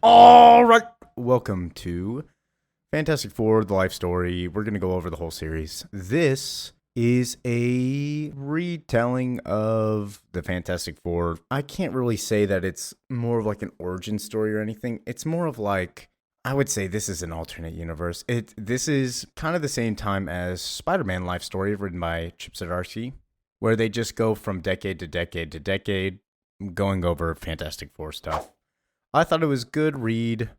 All right. Welcome to Fantastic Four, the life story. We're going to go over the whole series. This is a retelling of the Fantastic Four. I can't really say that it's more of like an origin story or anything. It's more of like, I would say this is an alternate universe. This is kind of the same time as Spider-Man life story written by Chip Zdarsky, where they just go from decade to decade to decade going over Fantastic Four stuff. I thought it was good read.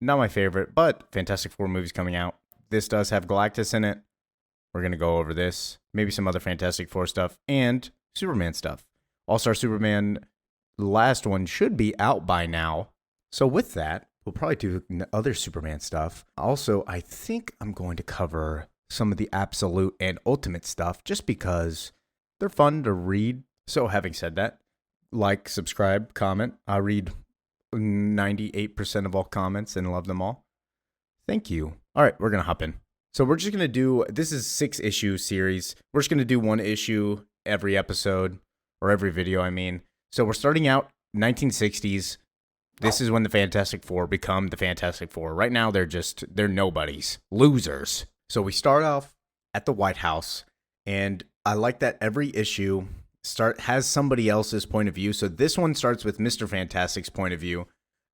Not my favorite, but Fantastic Four movies coming out. This does have Galactus in it. We're going to go over this. Maybe some other Fantastic Four stuff and Superman stuff. All-Star Superman, the last one, should be out by now. So with that, we'll probably do other Superman stuff. Also, I think I'm going to cover some of the absolute and ultimate stuff just because they're fun to read. So having said that, like, subscribe, comment. I read 98% of all comments and love them all. Thank you. All right, we're going to hop in. So we're just going to do, this is 6-issue series. We're just going to do one issue every episode, or every video, I mean. So we're starting out 1960s. This is when the Fantastic Four become the Fantastic Four. Right now, they're nobodies, losers. So we start off at the White House, and I like that every issue has somebody else's point of view. So this one starts with Mr. Fantastic's point of view.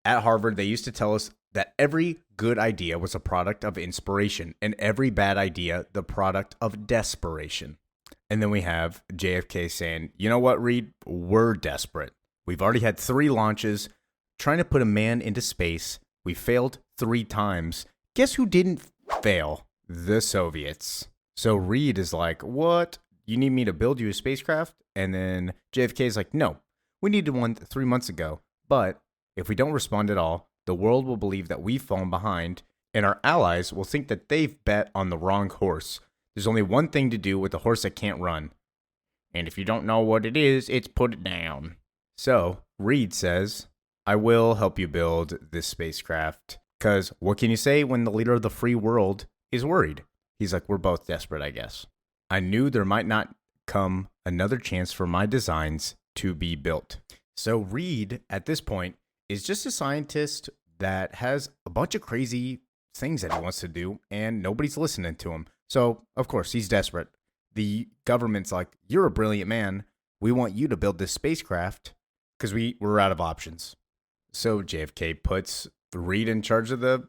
At Harvard, they used to tell us that every good idea was a product of inspiration, and every bad idea the product of desperation. And then we have JFK saying, you know what, Reed? We're desperate. We've already had 3 launches trying to put a man into space. We failed 3 times. Guess who didn't fail? The Soviets. So Reed is like, what? You need me to build you a spacecraft? And then JFK is like, no, we needed one 3 months ago. But if we don't respond at all, the world will believe that we've fallen behind, and our allies will think that they've bet on the wrong horse. There's only one thing to do with a horse that can't run. And if you don't know what it is, it's put it down. So Reed says, I will help you build this spacecraft. Because what can you say when the leader of the free world is worried? He's like, we're both desperate, I guess. I knew there might not come another chance for my designs to be built. So Reed, at this point, is just a scientist that has a bunch of crazy things that he wants to do, and nobody's listening to him. So, of course, he's desperate. The government's like, you're a brilliant man. We want you to build this spacecraft because we're out of options. So JFK puts Reed in charge of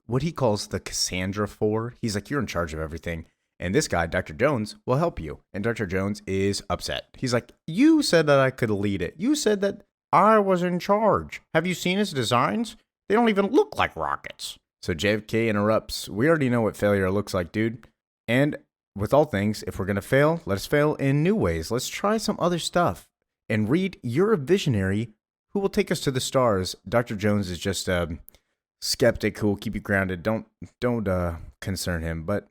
what he calls the Cassandra Four. He's like, you're in charge of everything. And this guy, Dr. Jones, will help you. And Dr. Jones is upset. He's like, you said that I could lead it. You said that I was in charge. Have you seen his designs? They don't even look like rockets. So JFK interrupts. We already know what failure looks like, dude. And with all things, if we're going to fail, let's fail in new ways. Let's try some other stuff. And Reed, you're a visionary who will take us to the stars. Dr. Jones is just a skeptic who will keep you grounded. Don't concern him, but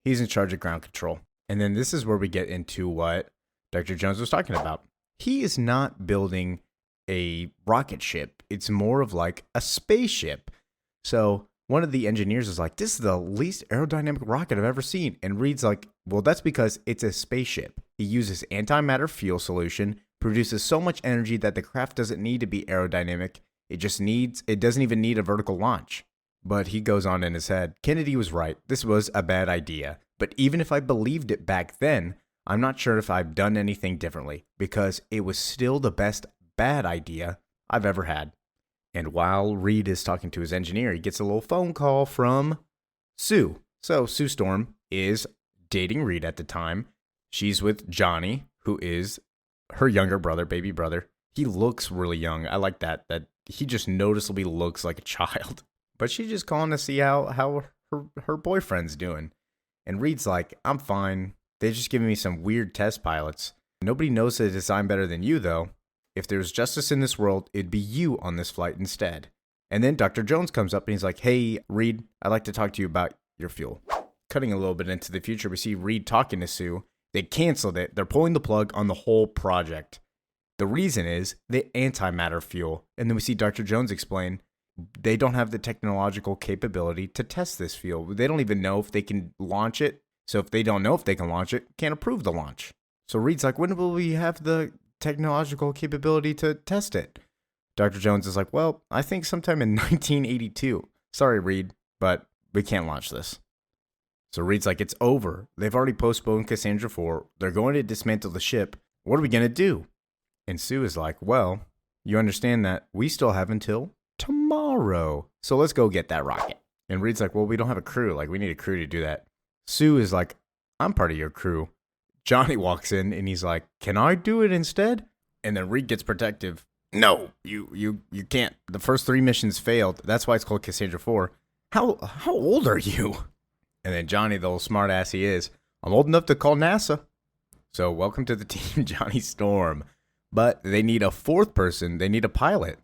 he's in charge of ground control. And then this is where we get into what Dr. Jones was talking about. He is not building a rocket ship. It's more of like a spaceship. So one of the engineers is like, this is the least aerodynamic rocket I've ever seen. And Reed's like, well, that's because it's a spaceship. He uses antimatter fuel solution, produces so much energy that the craft doesn't need to be aerodynamic. It doesn't even need a vertical launch. But he goes on in his head, Kennedy was right. This was a bad idea. But even if I believed it back then, I'm not sure if I've done anything differently because it was still the best bad idea I've ever had. And while Reed is talking to his engineer, he gets a little phone call from Sue. So Sue Storm is dating Reed at the time. She's with Johnny, who is her younger brother, baby brother. He looks really young. I like that he just noticeably looks like a child. But she's just calling to see how her boyfriend's doing. And Reed's like, I'm fine. They're just giving me some weird test pilots. Nobody knows the design better than you, though. If there's justice in this world, it'd be you on this flight instead. And then Dr. Jones comes up and he's like, hey, Reed, I'd like to talk to you about your fuel. Cutting a little bit into the future, we see Reed talking to Sue. They canceled it. They're pulling the plug on the whole project. The reason is the antimatter fuel. And then we see Dr. Jones explain they don't have the technological capability to test this fuel. They don't even know if they can launch it. So if they don't know if they can launch it, can't approve the launch. So Reed's like, when will we have the technological capability to test it? Dr. Jones is like, well, I think sometime in 1982. Sorry, Reed, but we can't launch this. So Reed's like, it's over. They've already postponed Cassandra 4. They're going to dismantle the ship. What are we going to do? And Sue is like, well, you understand that we still have until tomorrow. So let's go get that rocket. And Reed's like, well, we don't have a crew. Like, we need a crew to do that. Sue is like, I'm part of your crew. Johnny walks in and he's like, can I do it instead? And then Reed gets protective. No, you can't. The first 3 missions failed. That's why it's called Cassandra 4. How old are you? And then Johnny, the little smart ass he is, I'm old enough to call NASA. So welcome to the team, Johnny Storm. But they need a 4th person. They need a pilot.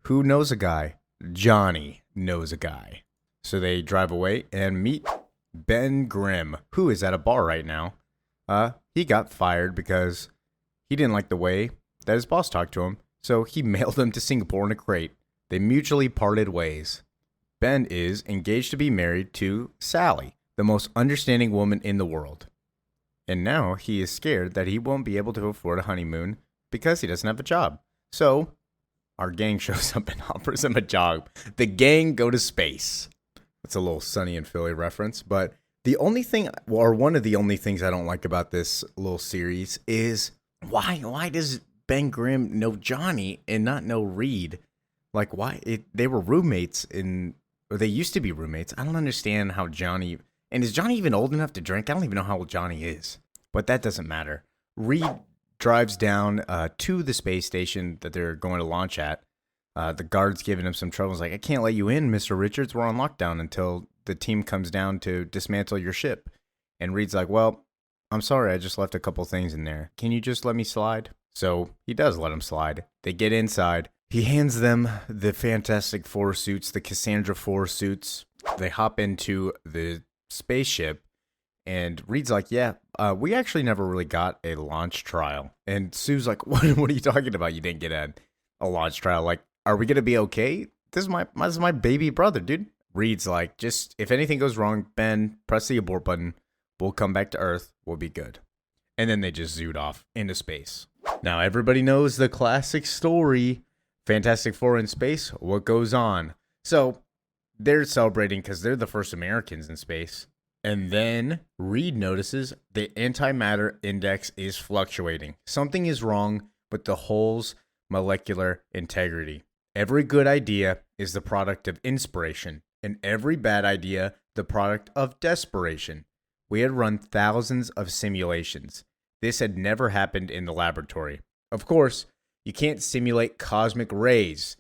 Who knows a guy? Johnny knows a guy. So they drive away and meet Ben Grimm, who is at a bar right now. He got fired because he didn't like the way that his boss talked to him. So he mailed him to Singapore in a crate. They mutually parted ways. Ben is engaged to be married to Sally, the most understanding woman in the world. And now he is scared that he won't be able to afford a honeymoon because he doesn't have a job. So our gang shows up and offers him a job. The gang go to space. It's a little Sunny and Philly reference, but the only thing, or one of the only things I don't like about this little series is why does Ben Grimm know Johnny and not know Reed? Like, why? They were roommates or they used to be roommates. I don't understand how Johnny, and is Johnny even old enough to drink? I don't even know how old Johnny is, but that doesn't matter. Reed drives down to the space station that they're going to launch at. The guard's giving him some trouble. He's like, I can't let you in, Mr. Richards. We're on lockdown until the team comes down to dismantle your ship. And Reed's like, well, I'm sorry. I just left a couple things in there. Can you just let me slide? So he does let him slide. They get inside. He hands them the Fantastic Four suits, the Cassandra 4 suits. They hop into the spaceship. And Reed's like, yeah, we actually never really got a launch trial. And Sue's like, what are you talking about? You didn't get a launch trial. Like, are we going to be okay? This is my baby brother, dude. Reed's like, just, if anything goes wrong, Ben, press the abort button. We'll come back to Earth. We'll be good. And then they just zoomed off into space. Now, everybody knows the classic story, Fantastic Four in space, what goes on? So, they're celebrating because they're the first Americans in space. And then Reed notices the antimatter index is fluctuating. Something is wrong with the whole's molecular integrity. Every good idea is the product of inspiration, and every bad idea the product of desperation. We had run thousands of simulations. This had never happened in the laboratory. Of course, you can't simulate cosmic rays.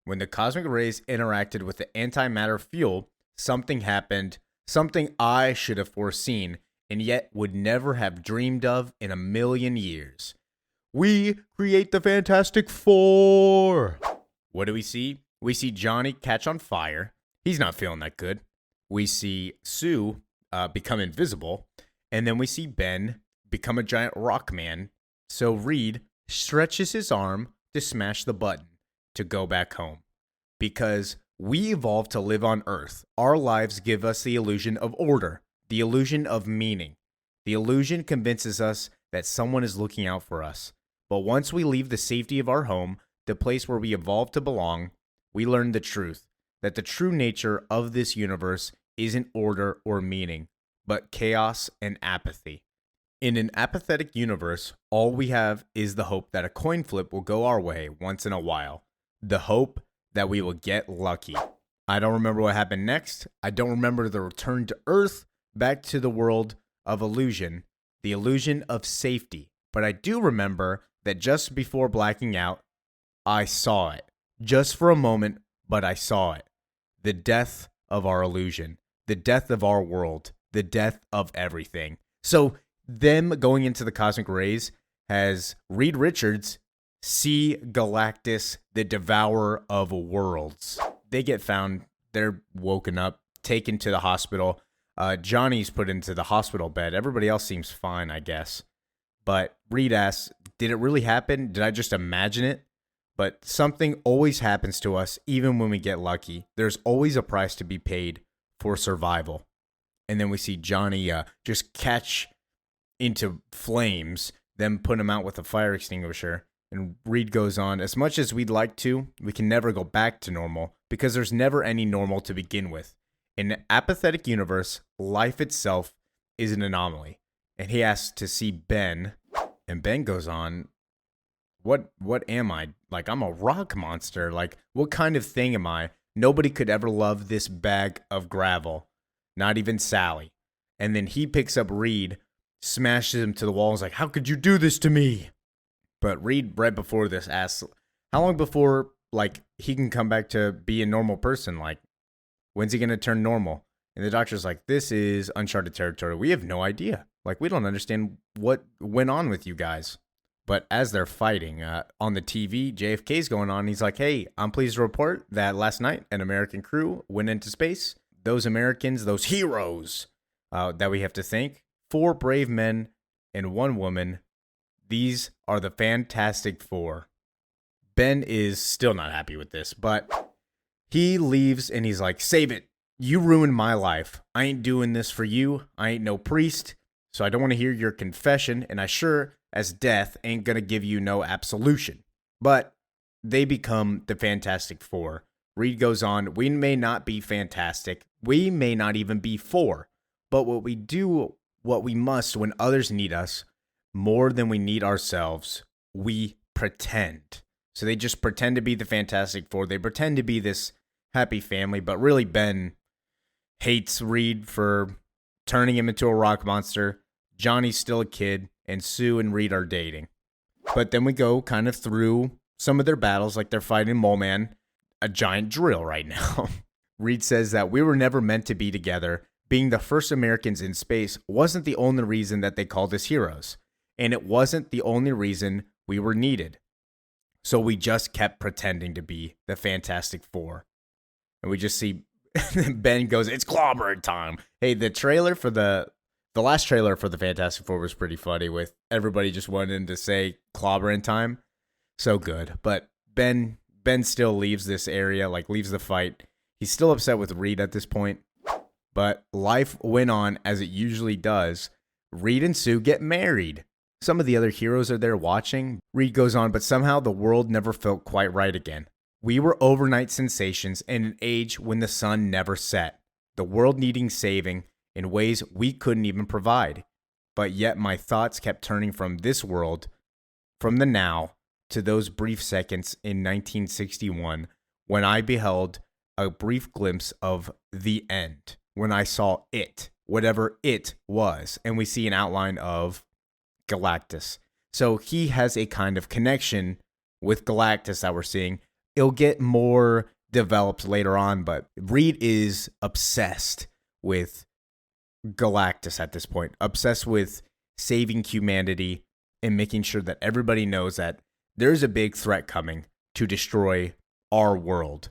When the cosmic rays interacted with the antimatter fuel, something happened, something I should have foreseen, and yet would never have dreamed of in a million years. We create the Fantastic Four. What do we see? We see Johnny catch on fire. He's not feeling that good. We see Sue become invisible. And then we see Ben become a giant rock man. So Reed stretches his arm to smash the button to go back home. Because we evolved to live on Earth. Our lives give us the illusion of order, the illusion of meaning. The illusion convinces us that someone is looking out for us. But once we leave the safety of our home, the place where we evolved to belong, we learn the truth, that the true nature of this universe isn't order or meaning, but chaos and apathy. In an apathetic universe, all we have is the hope that a coin flip will go our way once in a while. The hope that we will get lucky. I don't remember what happened next. I don't remember the return to Earth, back to the world of illusion, the illusion of safety. But I do remember that just before blacking out, I saw it. Just for a moment, but I saw it. The death of our illusion. The death of our world. The death of everything. So, them going into the cosmic rays has Reed Richards see Galactus, the devourer of worlds. They get found. They're woken up, taken to the hospital. Johnny's put into the hospital bed. Everybody else seems fine, I guess. But Reed asks, did it really happen? Did I just imagine it? But something always happens to us, even when we get lucky. There's always a price to be paid for survival. And then we see Johnny just catch into flames, then put him out with a fire extinguisher. And Reed goes on, as much as we'd like to, we can never go back to normal because there's never any normal to begin with. In an apathetic universe, life itself is an anomaly. And he asks to see Ben, and Ben goes on, what am I? Like, I'm a rock monster. Like, what kind of thing am I? Nobody could ever love this bag of gravel, not even Sally. And then he picks up Reed, smashes him to the wall, and is like, how could you do this to me? But Reed, right before this, asks, how long before, like, he can come back to be a normal person? Like, when's he going to turn normal? And the doctor's like, this is uncharted territory. We have no idea. Like, we don't understand what went on with you guys. But as they're fighting on the TV, JFK's going on. He's like, hey, I'm pleased to report that last night an American crew went into space. Those Americans, those heroes that we have to thank, 4 brave men and 1 woman. These are the Fantastic Four. Ben is still not happy with this, but he leaves and he's like, save it. You ruined my life. I ain't doing this for you. I ain't no priest, so I don't want to hear your confession, and I sure as death ain't gonna give you no absolution. But they become the Fantastic Four. Reed goes on, we may not be fantastic. We may not even be 4. But what we must when others need us more than we need ourselves, we pretend. So they just pretend to be the Fantastic Four. They pretend to be this happy family, but really Ben hates Reed for turning him into a rock monster. Johnny's still a kid, and Sue and Reed are dating. But then we go kind of through some of their battles, like they're fighting Mole Man, a giant drill right now. Reed says that we were never meant to be together. Being the first Americans in space wasn't the only reason that they called us heroes. And it wasn't the only reason we were needed. So we just kept pretending to be the Fantastic Four. And we just see Ben goes, it's clobbering time. Hey, the trailer for the last trailer for the Fantastic Four was pretty funny, with everybody just wanting to say clobbering time. So good. But Ben still leaves this area, like leaves the fight. He's still upset with Reed at this point. But life went on as it usually does. Reed and Sue get married. Some of the other heroes are there watching. Reed goes on, but somehow the world never felt quite right again. We were overnight sensations in an age when the sun never set. The world needing saving in ways we couldn't even provide. But yet my thoughts kept turning from this world, from the now, to those brief seconds in 1961 when I beheld a brief glimpse of the end. When I saw it, whatever it was. And we see an outline of Galactus. So he has a kind of connection with Galactus that we're seeing. It'll get more developed later on, but Reed is obsessed with Galactus at this point, obsessed with saving humanity and making sure that everybody knows that there's a big threat coming to destroy our world.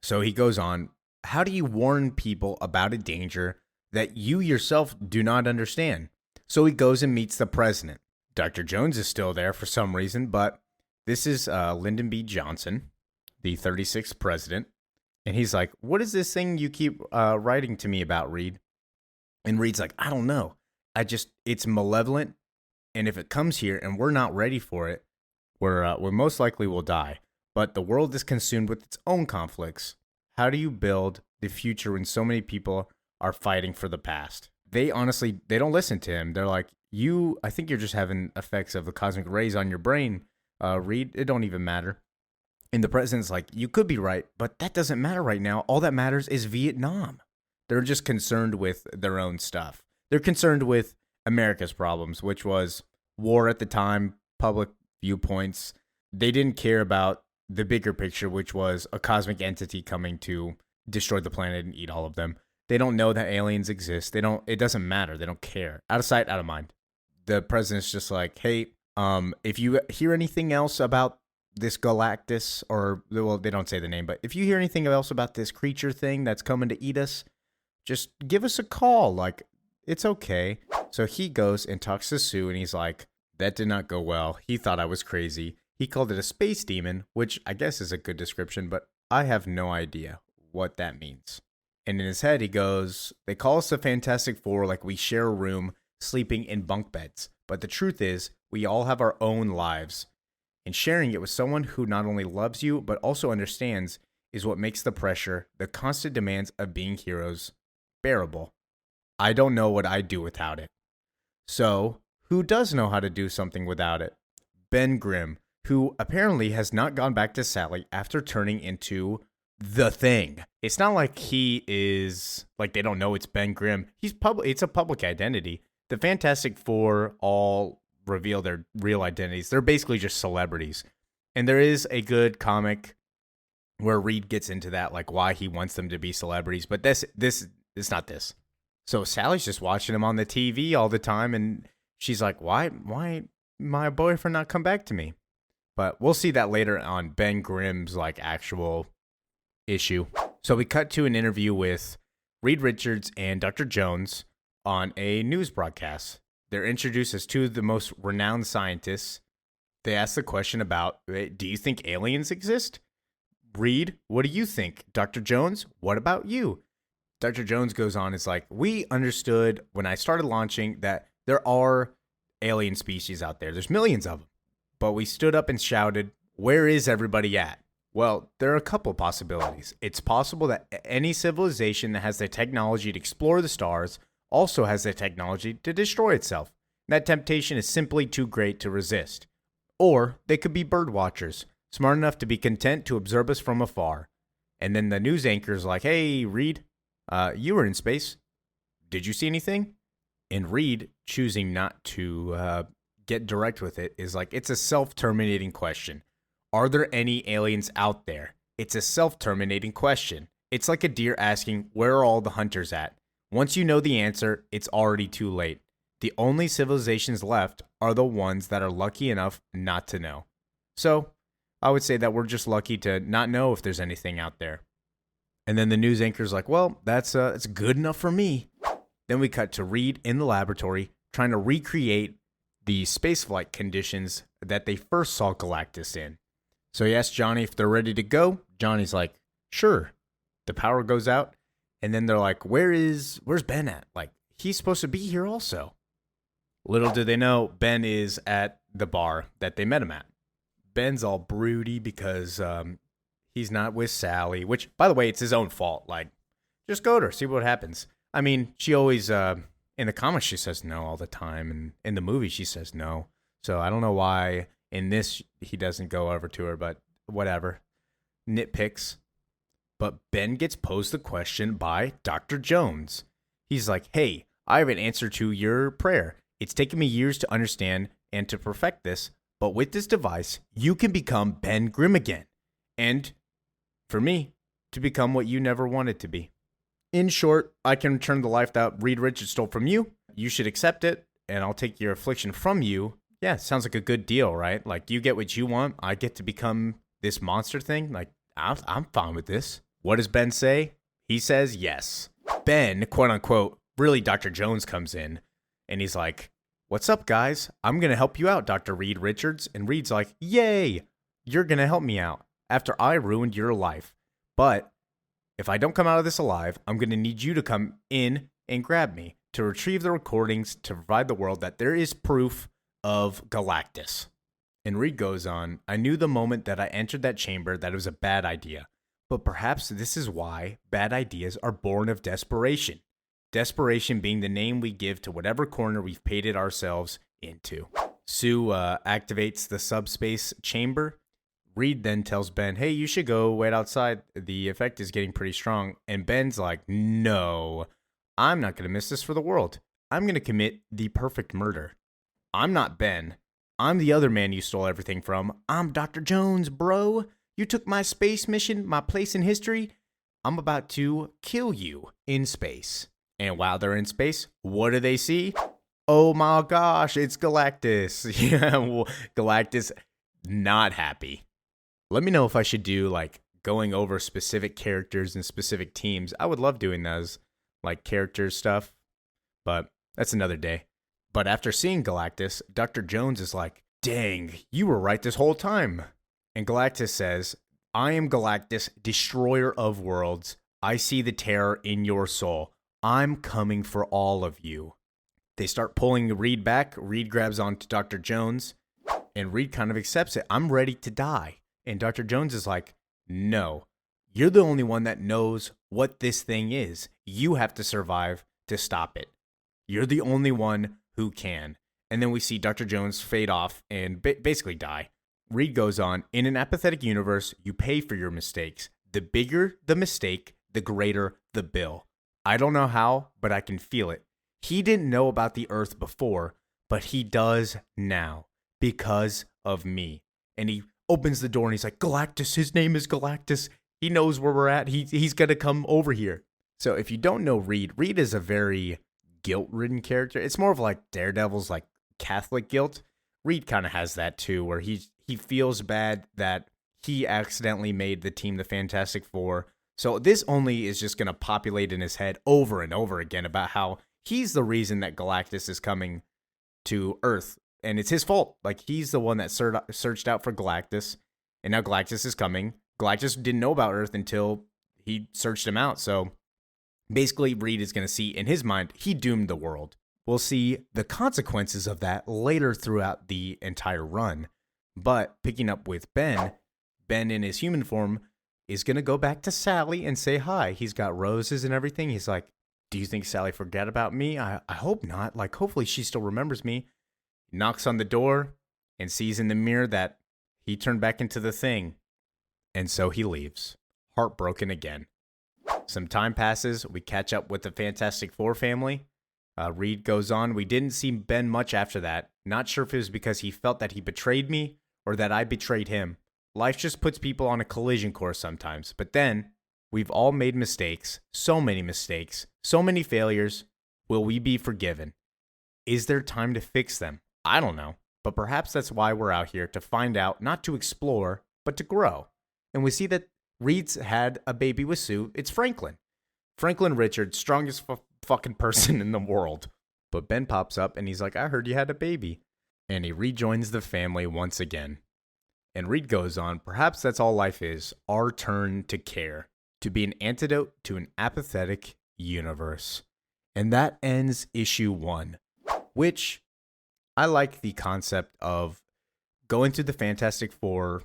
So he goes on, how do you warn people about a danger that you yourself do not understand? So he goes and meets the president. Dr. Jones is still there for some reason, but this is Lyndon B. Johnson, the 36th president. And he's like, what is this thing you keep writing to me about, Reed? And Reed's like, I don't know. It's malevolent. And if it comes here and we're not ready for it, we most likely will die. But the world is consumed with its own conflicts. How do you build the future when so many people are fighting for the past? They don't listen to him. They're like, I think you're just having effects of the cosmic rays on your brain, Reed. It don't even matter. And the president's like, you could be right, but that doesn't matter right now. All that matters is Vietnam. They're just concerned with their own stuff. They're concerned with America's problems, which was war at the time, public viewpoints. They didn't care about the bigger picture, which was a cosmic entity coming to destroy the planet and eat all of them. They don't know that aliens exist. It doesn't matter. They don't care. Out of sight, out of mind. The president's just like, hey, if you hear anything else about this Galactus, well, they don't say the name, but if you hear anything else about this creature thing that's coming to eat us, just give us a call. Like, it's okay. So he goes and talks to Sue, and he's like, that did not go well. He thought I was crazy. He called it a space demon, which I guess is a good description, but I have no idea what that means. And in his head, he goes, they call us the Fantastic Four like we share a room sleeping in bunk beds. But the truth is, we all have our own lives. and sharing it with someone who not only loves you, but also understands is what makes the pressure, the constant demands of being heroes, bearable. I don't know what I'd do without it. So, who does know how to do something without it? Ben Grimm, who apparently has not gone back to Sally after turning into the Thing. It's not like he is, like they don't know it's Ben Grimm. It's a public identity. The Fantastic Four all reveal their real identities. They're basically just celebrities. And there is a good comic where Reed gets into that, like why he wants them to be celebrities. But this is not this. So Sally's just watching him on the TV all the time, and she's like, why my boyfriend not come back to me? But we'll see that later on Ben Grimm's like actual issue. So we cut to an interview with Reed Richards and Dr. Jones on a news broadcast. They're introduced as two of the most renowned scientists. They ask the question about, do you think aliens exist? Reed, what do you think? Dr. Jones, what about you? Dr. Jones goes on, it's like, we understood when I started launching that there are alien species out there. There's millions of them. But we stood up and shouted, where is everybody at? Well, there are a couple possibilities. It's possible that any civilization that has the technology to explore the stars also has the technology to destroy itself. That temptation is simply too great to resist. Or they could be bird watchers, smart enough to be content to observe us from afar. And then the news anchor's like, hey, Reed, you were in space. Did you see anything? And Reed, choosing not to get direct with it, is like, it's a self-terminating question. Are there any aliens out there? It's a self-terminating question. It's like a deer asking, where are all the hunters at? Once you know the answer, it's already too late. The only civilizations left are the ones that are lucky enough not to know. So, I would say that we're just lucky to not know if there's anything out there. And then the news anchor's like, well, that's good enough for me. Then we cut to Reed in the laboratory trying to recreate the spaceflight conditions that they first saw Galactus in. So he asks Johnny if they're ready to go. Johnny's like, sure. The power goes out. And then they're like, where's Ben at? Like, he's supposed to be here also. Little do they know, Ben is at the bar that they met him at. Ben's all broody because he's not with Sally, which, by the way, it's his own fault. Like, just go to her, see what happens. I mean, she always, in the comics, she says no all the time. And in the movie, she says no. So I don't know why in this he doesn't go over to her, but whatever. Nitpicks. But Ben gets posed the question by Dr. Jones. He's like, hey, I have an answer to your prayer. It's taken me years to understand and to perfect this, but with this device, you can become Ben Grimm again. And, for me, to become what you never wanted to be. In short, I can return the life that Reed Richards stole from you. You should accept it, and I'll take your affliction from you. Yeah, sounds like a good deal, right? Like, you get what you want. I get to become this monster thing. Like, I'm fine with this. What does Ben say? He says yes. Ben, quote unquote, really Dr. Jones comes in, and he's like, what's up, guys? I'm going to help you out, Dr. Reed Richards. And Reed's like, yay, you're going to help me out after I ruined your life. But if I don't come out of this alive, I'm going to need you to come in and grab me to retrieve the recordings to provide the world that there is proof of Galactus. And Reed goes on, I knew the moment that I entered that chamber that it was a bad idea. But perhaps this is why bad ideas are born of desperation. Desperation being the name we give to whatever corner we've painted ourselves into. Sue activates the subspace chamber. Reed then tells Ben, hey, you should go wait outside. The effect is getting pretty strong. And Ben's like, no, I'm not going to miss this for the world. I'm going to commit the perfect murder. I'm not Ben. I'm the other man you stole everything from. I'm Dr. Jones, bro. You took my space mission, my place in history. I'm about to kill you in space. And while they're in space, what do they see? Oh my gosh, it's Galactus. Yeah, well, Galactus, not happy. Let me know if I should do like going over specific characters and specific teams. I would love doing those, like character stuff, but that's another day. But after seeing Galactus, Dr. Jones is like, dang, you were right this whole time. And Galactus says, I am Galactus, destroyer of worlds. I see the terror in your soul. I'm coming for all of you. They start pulling Reed back. Reed grabs onto Dr. Jones. And Reed kind of accepts it. I'm ready to die. And Dr. Jones is like, no, you're the only one that knows what this thing is. You have to survive to stop it. You're the only one who can. And then we see Dr. Jones fade off and basically die. Reed goes on, in an apathetic universe, you pay for your mistakes. The bigger the mistake, the greater the bill. I don't know how, but I can feel it. He didn't know about the Earth before, but he does now because of me. And he opens the door and he's like, Galactus, his name is Galactus. He knows where we're at. He's going to come over here. So if you don't know Reed, Reed is a very guilt-ridden character. It's more of like Daredevil's like Catholic guilt. Reed kind of has that too, where he feels bad that he accidentally made the team the Fantastic Four. So this only is just going to populate in his head over and over again about how he's the reason that Galactus is coming to Earth. And it's his fault. Like, he's the one that searched out for Galactus. And now Galactus is coming. Galactus didn't know about Earth until he searched him out. So basically, Reed is going to see, in his mind, he doomed the world. We'll see the consequences of that later throughout the entire run. But picking up with Ben in his human form is going to go back to Sally and say hi. He's got roses and everything. He's like, do you think Sally forgot about me? I hope not. Like, hopefully she still remembers me. Knocks on the door and sees in the mirror that he turned back into the Thing. And so he leaves, heartbroken again. Some time passes. We catch up with the Fantastic Four family. Reed goes on. We didn't see Ben much after that. Not sure if it was because he felt that he betrayed me or that I betrayed him. Life just puts people on a collision course sometimes. But then, we've all made mistakes. So many failures. Will we be forgiven? Is there time to fix them? I don't know. But perhaps that's why we're out here, to find out, not to explore, but to grow. And we see that Reed's had a baby with Sue. It's Franklin. Franklin Richards, strongest fucking person in the world. But Ben pops up and he's like, I heard you had a baby. And he rejoins the family once again. And Reed goes on, perhaps that's all life is, our turn to care, to be an antidote to an apathetic universe. And that ends issue 1, which I like the concept of going through the Fantastic Four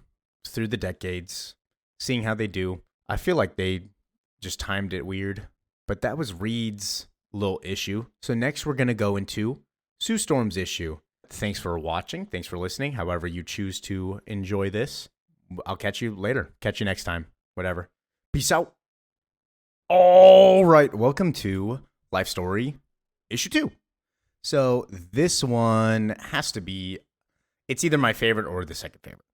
through the decades, seeing how they do. I feel like they just timed it weird, but that was Reed's little issue. So next we're going to go into Sue Storm's issue. Thanks for watching. Thanks for listening. However you choose to enjoy this. I'll catch you later. Catch you next time. Whatever. Peace out. All right. Welcome to Life Story issue 2. So this one has to be, it's either my favorite or the second favorite.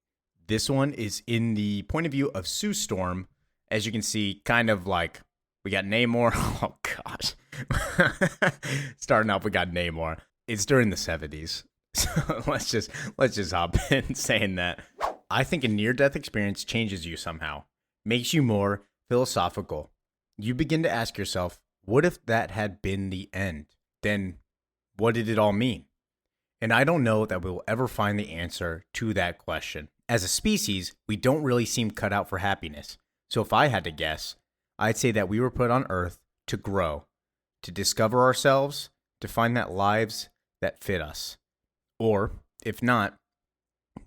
This one is in the point of view of Sue Storm. As you can see, kind of like we got Namor. Oh, gosh. Starting off, we got Namor. It's during the 70s. So let's just hop in saying that. I think a near-death experience changes you somehow, makes you more philosophical. You begin to ask yourself, what if that had been the end? Then what did it all mean? And I don't know that we'll ever find the answer to that question. As a species, we don't really seem cut out for happiness. So if I had to guess, I'd say that we were put on Earth to grow, to discover ourselves, to find that lives that fit us. Or, if not,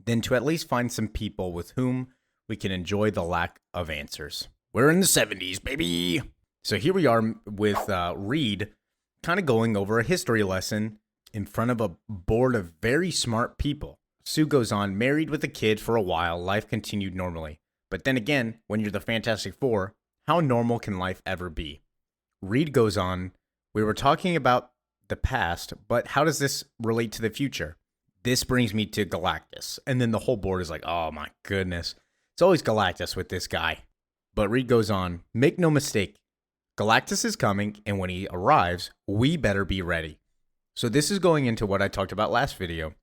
then to at least find some people with whom we can enjoy the lack of answers. We're in the 70s, baby! So here we are with Reed kind of going over a history lesson in front of a board of very smart people. Sue goes on, married with a kid for a while, life continued normally. But then again, when you're the Fantastic Four, how normal can life ever be? Reed goes on, we were talking about the past, but how does this relate to the future? This brings me to Galactus. And then the whole board is like, oh my goodness. It's always Galactus with this guy. But Reed goes on, make no mistake, Galactus is coming, and when he arrives, we better be ready. So this is going into what I talked about last video.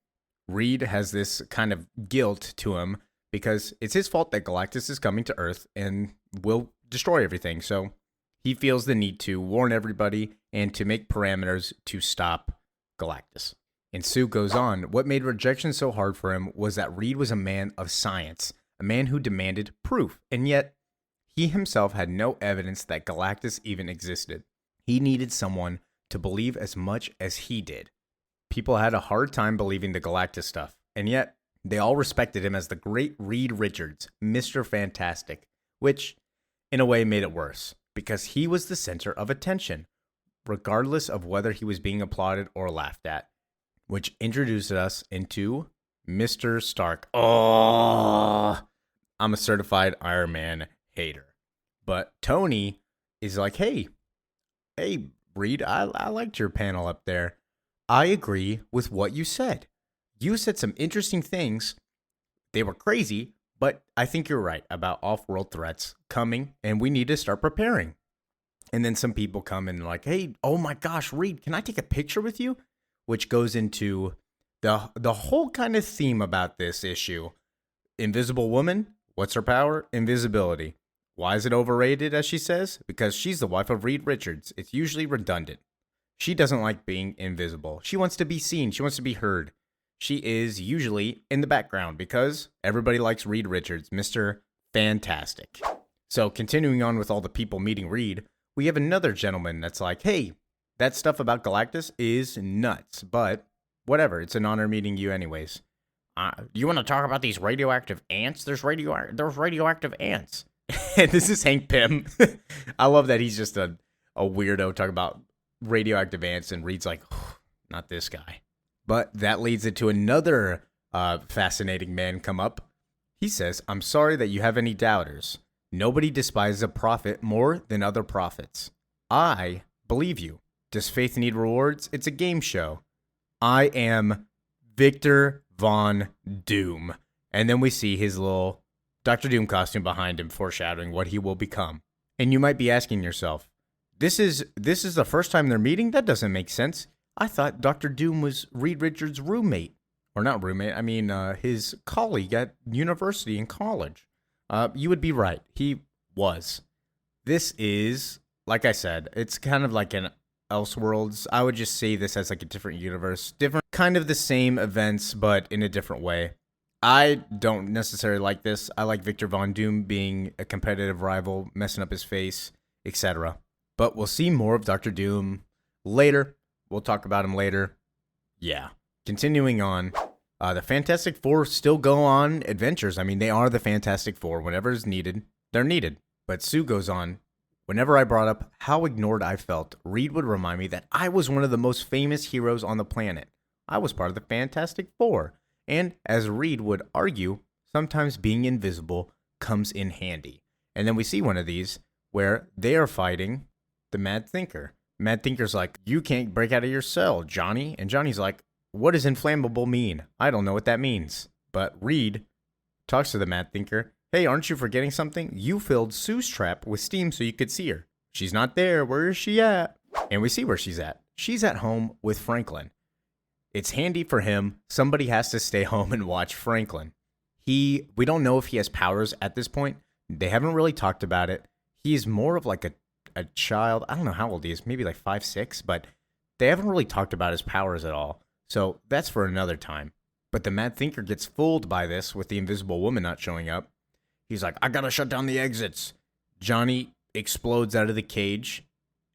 Reed has this kind of guilt to him because it's his fault that Galactus is coming to Earth and will destroy everything. So he feels the need to warn everybody and to make parameters to stop Galactus. And Sue goes on, what made rejection so hard for him was that Reed was a man of science, a man who demanded proof, and yet he himself had no evidence that Galactus even existed. He needed someone to believe as much as he did. People had a hard time believing the Galactus stuff, and yet They all respected him as the great Reed Richards, Mr. Fantastic, which in a way made it worse because he was the center of attention, regardless of whether he was being applauded or laughed at, which introduced us into Mr. Stark. Oh, I'm a certified Iron Man hater. But Tony is like, hey, Reed, I liked your panel up there. I agree with what you said. You said some interesting things. They were crazy, but I think you're right about off-world threats coming, and we need to start preparing. And then some people come and like, hey, oh my gosh, Reed, can I take a picture with you? Which goes into the whole kind of theme about this issue. Invisible Woman, what's her power? Invisibility. Why is it overrated, as she says? Because she's the wife of Reed Richards. It's usually redundant. She doesn't like being invisible. She wants to be seen. She wants to be heard. She is usually in the background because everybody likes Reed Richards, Mr. Fantastic. So continuing on with all the people meeting Reed, we have another gentleman that's like, hey, that stuff about Galactus is nuts, but whatever. It's an honor meeting you anyways. You want to talk about these radioactive ants? There's radioactive ants. And this is Hank Pym. I love that he's just a weirdo talking about radioactive ants, and Reed's like, not this guy. But that leads into another fascinating man come up. He says, I'm sorry that you have any doubters. Nobody despises a prophet more than other prophets. I believe you. Does faith need rewards? It's a game show. I am Victor Von Doom. And then we see his little Dr. Doom costume behind him, foreshadowing what he will become. And you might be asking yourself, this is the first time they're meeting? That doesn't make sense. I thought Dr. Doom was Reed Richards' roommate. Or not roommate, I mean his colleague at university and college. You would be right. He was. This is, like I said, it's kind of like an Elseworlds. I would just say this as like a different universe. Different, kind of the same events, but in a different way. I don't necessarily like this. I like Victor Von Doom being a competitive rival, messing up his face, etc. But we'll see more of Dr. Doom later. We'll talk about him later. Yeah. Continuing on, the Fantastic Four still go on adventures. I mean, they are the Fantastic Four. Whenever is needed, they're needed. But Sue goes on, whenever I brought up how ignored I felt, Reed would remind me that I was one of the most famous heroes on the planet. I was part of the Fantastic Four. And as Reed would argue, sometimes being invisible comes in handy. And then we see one of these where they are fighting the Mad Thinker. Mad Thinker's like, you can't break out of your cell, Johnny. And Johnny's like, what does inflammable mean? I don't know what that means. But Reed talks to the Mad Thinker. Hey, aren't you forgetting something? You filled Sue's trap with steam so you could see her. She's not there. Where is she at? And we see where she's at. She's at home with Franklin. It's handy for him. Somebody has to stay home and watch Franklin. We don't know if he has powers at this point. They haven't really talked about it. He's more of like a child. I don't know how old he is, maybe like 5, 6, but they haven't really talked about his powers at all. So that's for another time. But the Mad Thinker gets fooled by this with the Invisible Woman not showing up. He's like, I gotta shut down the exits. Johnny explodes out of the cage,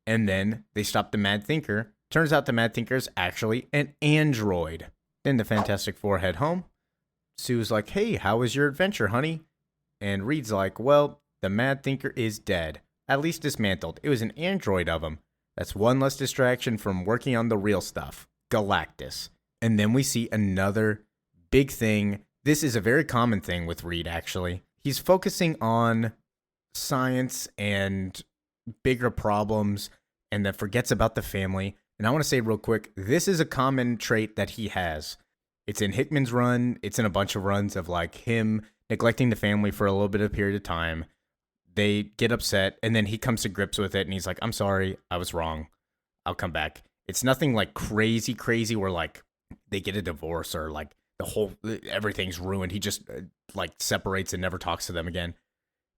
and then they stop the Mad Thinker. Turns out the Mad Thinker is actually an android. Then the Fantastic Four head home. Sue's like, hey, how was your adventure, honey? And Reed's like, well, the Mad Thinker is dead. At least dismantled. It was an android of him. That's one less distraction from working on the real stuff. Galactus. And then we see another big thing. This is a very common thing with Reed, actually. He's focusing on science and bigger problems and then forgets about the family. And I want to say real quick, this is a common trait that he has. It's in Hickman's run. It's in a bunch of runs of like him neglecting the family for a little bit of a period of time. They get upset, and then he comes to grips with it, and he's like, I'm sorry, I was wrong. I'll come back. It's nothing like crazy where like they get a divorce or like everything's ruined. He just like separates and never talks to them again.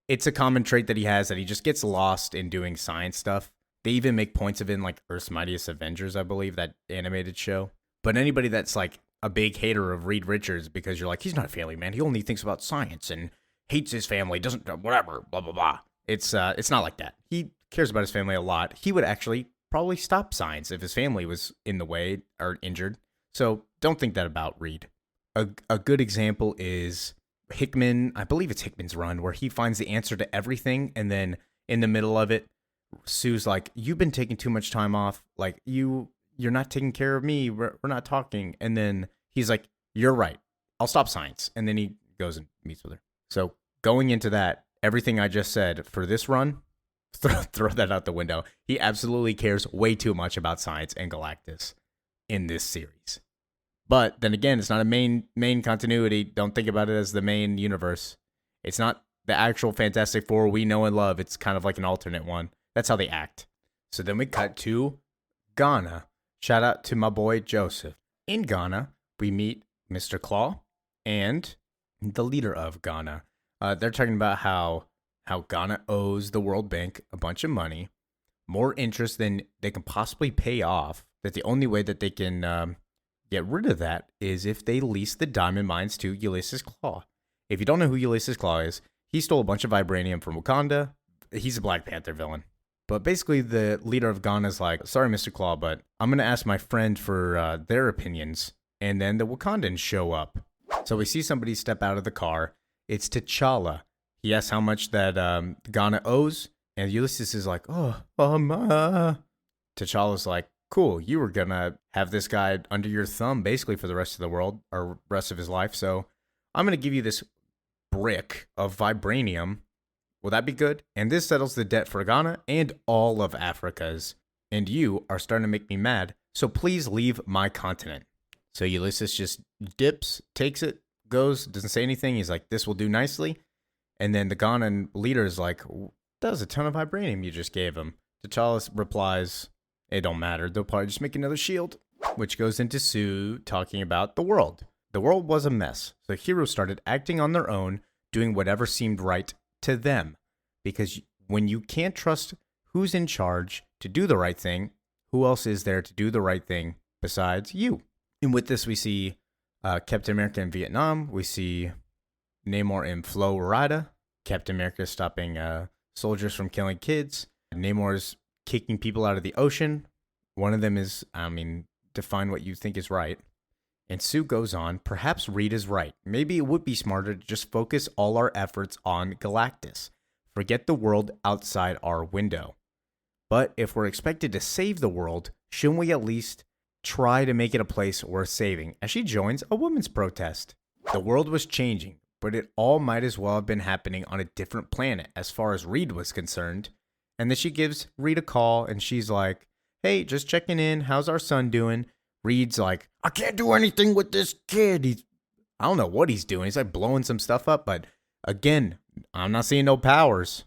It's a common trait that he has that he just gets lost in doing science stuff. They even make points of it in like Earth's Mightiest Avengers, I believe, that animated show. But anybody that's like a big hater of Reed Richards because you're like, he's not a family man. He only thinks about science and hates his family, doesn't, whatever, blah, blah, blah. It's not like that. He cares about his family a lot. He would actually probably stop science if his family was in the way or injured. So don't think that about Reed. a good example is Hickman. I believe it's Hickman's run where he finds the answer to everything, and then in the middle of it, Sue's like, "You've been taking too much time off. Like you're not taking care of me. We're not talking." And then he's like, "You're right. I'll stop science." And then he goes and meets with her. So going into that, everything I just said for this run, throw that out the window. He absolutely cares way too much about science and Galactus in this series. But then again, it's not a main continuity. Don't think about it as the main universe. It's not the actual Fantastic Four we know and love. It's kind of like an alternate one. That's how they act. So then we cut to Ghana. Shout out to my boy Joseph. In Ghana, we meet Mr. Claw and the leader of Ghana. They're talking about how Ghana owes the World Bank a bunch of money, more interest than they can possibly pay off. That the only way that they can get rid of that is if they lease the diamond mines to Ulysses Claw. If you don't know who Ulysses Claw is, he stole a bunch of vibranium from Wakanda. He's a Black Panther villain. But basically, the leader of Ghana is like, "Sorry, Mr. Claw, but I'm going to ask my friend for their opinions." And then the Wakandans show up. So we see somebody step out of the car. It's T'Challa. He asks how much that Ghana owes. And Ulysses is like, T'Challa's like, "Cool, you were going to have this guy under your thumb basically for the rest of the world, or rest of his life. So I'm going to give you this brick of vibranium. Will that be good? And this settles the debt for Ghana and all of Africa's. And you are starting to make me mad, so please leave my continent." So Ulysses just dips, takes it, goes, doesn't say anything. He's like, "This will do nicely." And then the Ghanan leader is like, "That was a ton of vibranium you just gave him." T'Challa replies, "It don't matter. They'll probably just make another shield." Which goes into Sue talking about the world. The world was a mess, so heroes started acting on their own, doing whatever seemed right to them. Because when you can't trust who's in charge to do the right thing, who else is there to do the right thing besides you? And with this, we see Captain America in Vietnam. We see Namor in Flo Rida. Captain America stopping soldiers from killing kids. Namor's kicking people out of the ocean. One of them is, define what you think is right. And Sue goes on, "Perhaps Reed is right. Maybe it would be smarter to just focus all our efforts on Galactus. Forget the world outside our window. But if we're expected to save the world, shouldn't we at least try to make it a place worth saving?" As she joins a women's protest. The world was changing, but it all might as well have been happening on a different planet as far as Reed was concerned. And then she gives Reed a call, and she's like, "Hey, just checking in. How's our son doing?" Reed's like, "I can't do anything with this kid. I don't know what he's doing. He's like blowing some stuff up, but again, I'm not seeing no powers."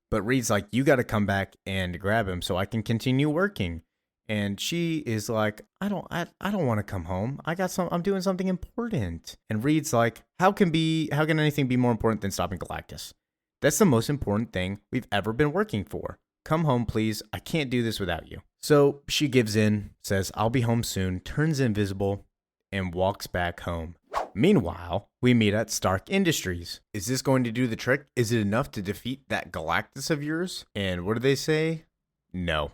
But Reed's like, "You got to come back and grab him so I can continue working." And she is like, I don't want to come home. I'm doing something important." And Reed's like, how can anything be more important than stopping Galactus? That's the most important thing we've ever been working for. Come home, please. I can't do this without you." So she gives in, says, "I'll be home soon," turns invisible, and walks back home. Meanwhile, we meet at Stark Industries. Is this going to do the trick? Is it enough to defeat that Galactus of yours? And what do they say? No,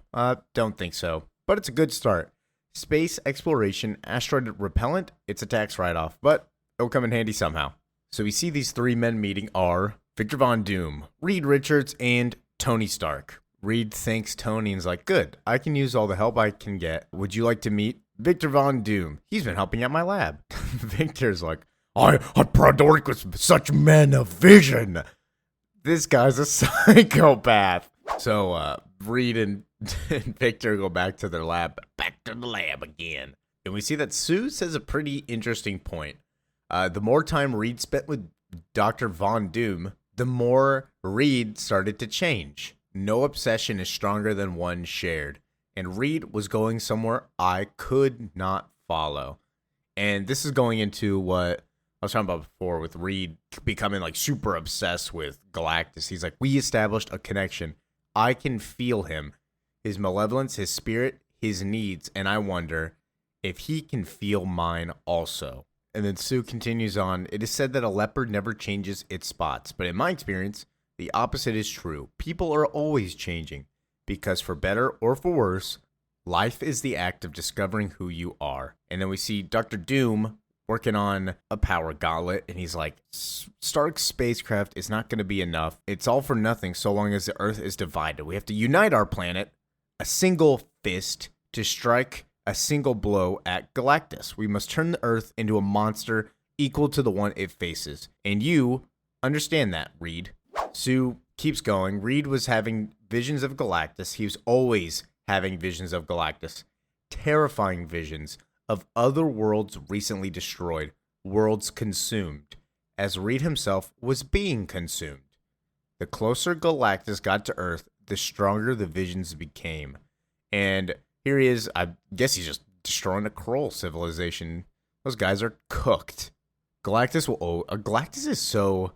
don't think so. But it's a good start. Space exploration, asteroid repellent, it's a tax write-off, but it'll come in handy somehow. So we see these three men meeting are Victor Von Doom, Reed Richards, and Tony Stark. Reed thanks Tony and is like, "Good, I can use all the help I can get. Would you like to meet Victor Von Doom? He's been helping out my lab." Victor's like, I proud to work with such men of vision." This guy's a psychopath. So Reed and Victor go back to their lab, back to the lab again. And we see that Sue says a pretty interesting point. The more time Reed spent with Dr. Von Doom, the more Reed started to change. No obsession is stronger than one shared. And Reed was going somewhere I could not follow. And this is going into what I was talking about before with Reed becoming like super obsessed with Galactus. He's like, we established a connection. I can feel him, his malevolence, his spirit, his needs. And I wonder if he can feel mine also. And then Sue continues on. It is said that a leopard never changes its spots. But in my experience, the opposite is true. People are always changing. Because for better or for worse, life is the act of discovering who you are. And then we see Dr. Doom working on a power gauntlet, and he's like, Stark's spacecraft is not going to be enough. It's all for nothing so long as the Earth is divided. We have to unite our planet, a single fist, to strike a single blow at Galactus. We must turn the Earth into a monster equal to the one it faces. And you understand that, Reed. Sue keeps going. Reed was having visions of Galactus. He was always having visions of Galactus. Terrifying visions of other worlds recently destroyed, worlds consumed, as Reed himself was being consumed. The closer Galactus got to Earth, the stronger the visions became. And here he is, I guess he's just destroying a Krull civilization. Those guys are cooked. Galactus is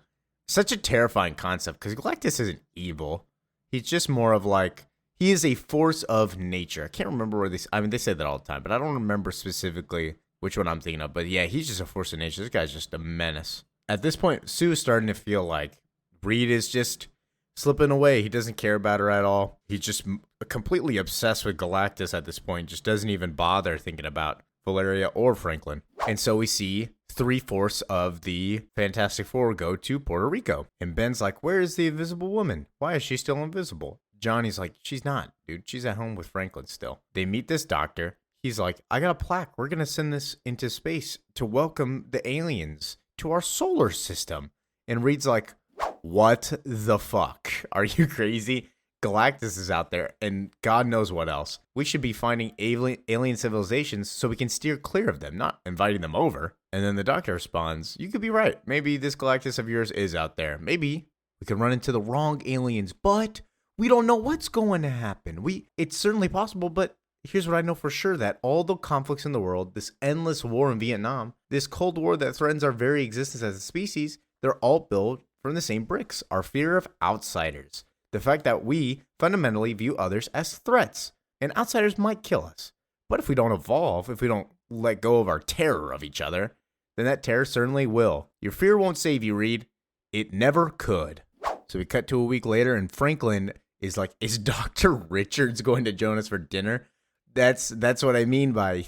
such a terrifying concept, because Galactus isn't evil. He's just more of like, he is a force of nature. I can't remember where they say that all the time, but I don't remember specifically which one I'm thinking of. But yeah, he's just a force of nature. This guy's just a menace. At this point, Sue is starting to feel like Reed is just slipping away. He doesn't care about her at all. He's just completely obsessed with Galactus at this point. Just doesn't even bother thinking about Valeria or Franklin. And so we see 3/4 of the Fantastic Four go to Puerto Rico. And Ben's like, where is the Invisible Woman? Why is she still invisible? Johnny's like, she's not, dude. She's at home with Franklin still. They meet this doctor. He's like, I got a plaque. We're going to send this into space to welcome the aliens to our solar system. And Reed's like, what the fuck? Are you crazy? Galactus is out there, and God knows what else. We should be finding alien civilizations so we can steer clear of them, not inviting them over. And then the doctor responds, you could be right. Maybe this Galactus of yours is out there. Maybe we could run into the wrong aliens, but we don't know what's going to happen. It's certainly possible, but here's what I know for sure, that all the conflicts in the world, this endless war in Vietnam, this Cold War that threatens our very existence as a species, they're all built from the same bricks. Our fear of outsiders. The fact that we fundamentally view others as threats, and outsiders might kill us. But if we don't evolve, if we don't let go of our terror of each other, then that terror certainly will. Your fear won't save you, Reed. It never could. So we cut to a week later, and Franklin is like, is Dr. Richards going to join us for dinner? That's what I mean by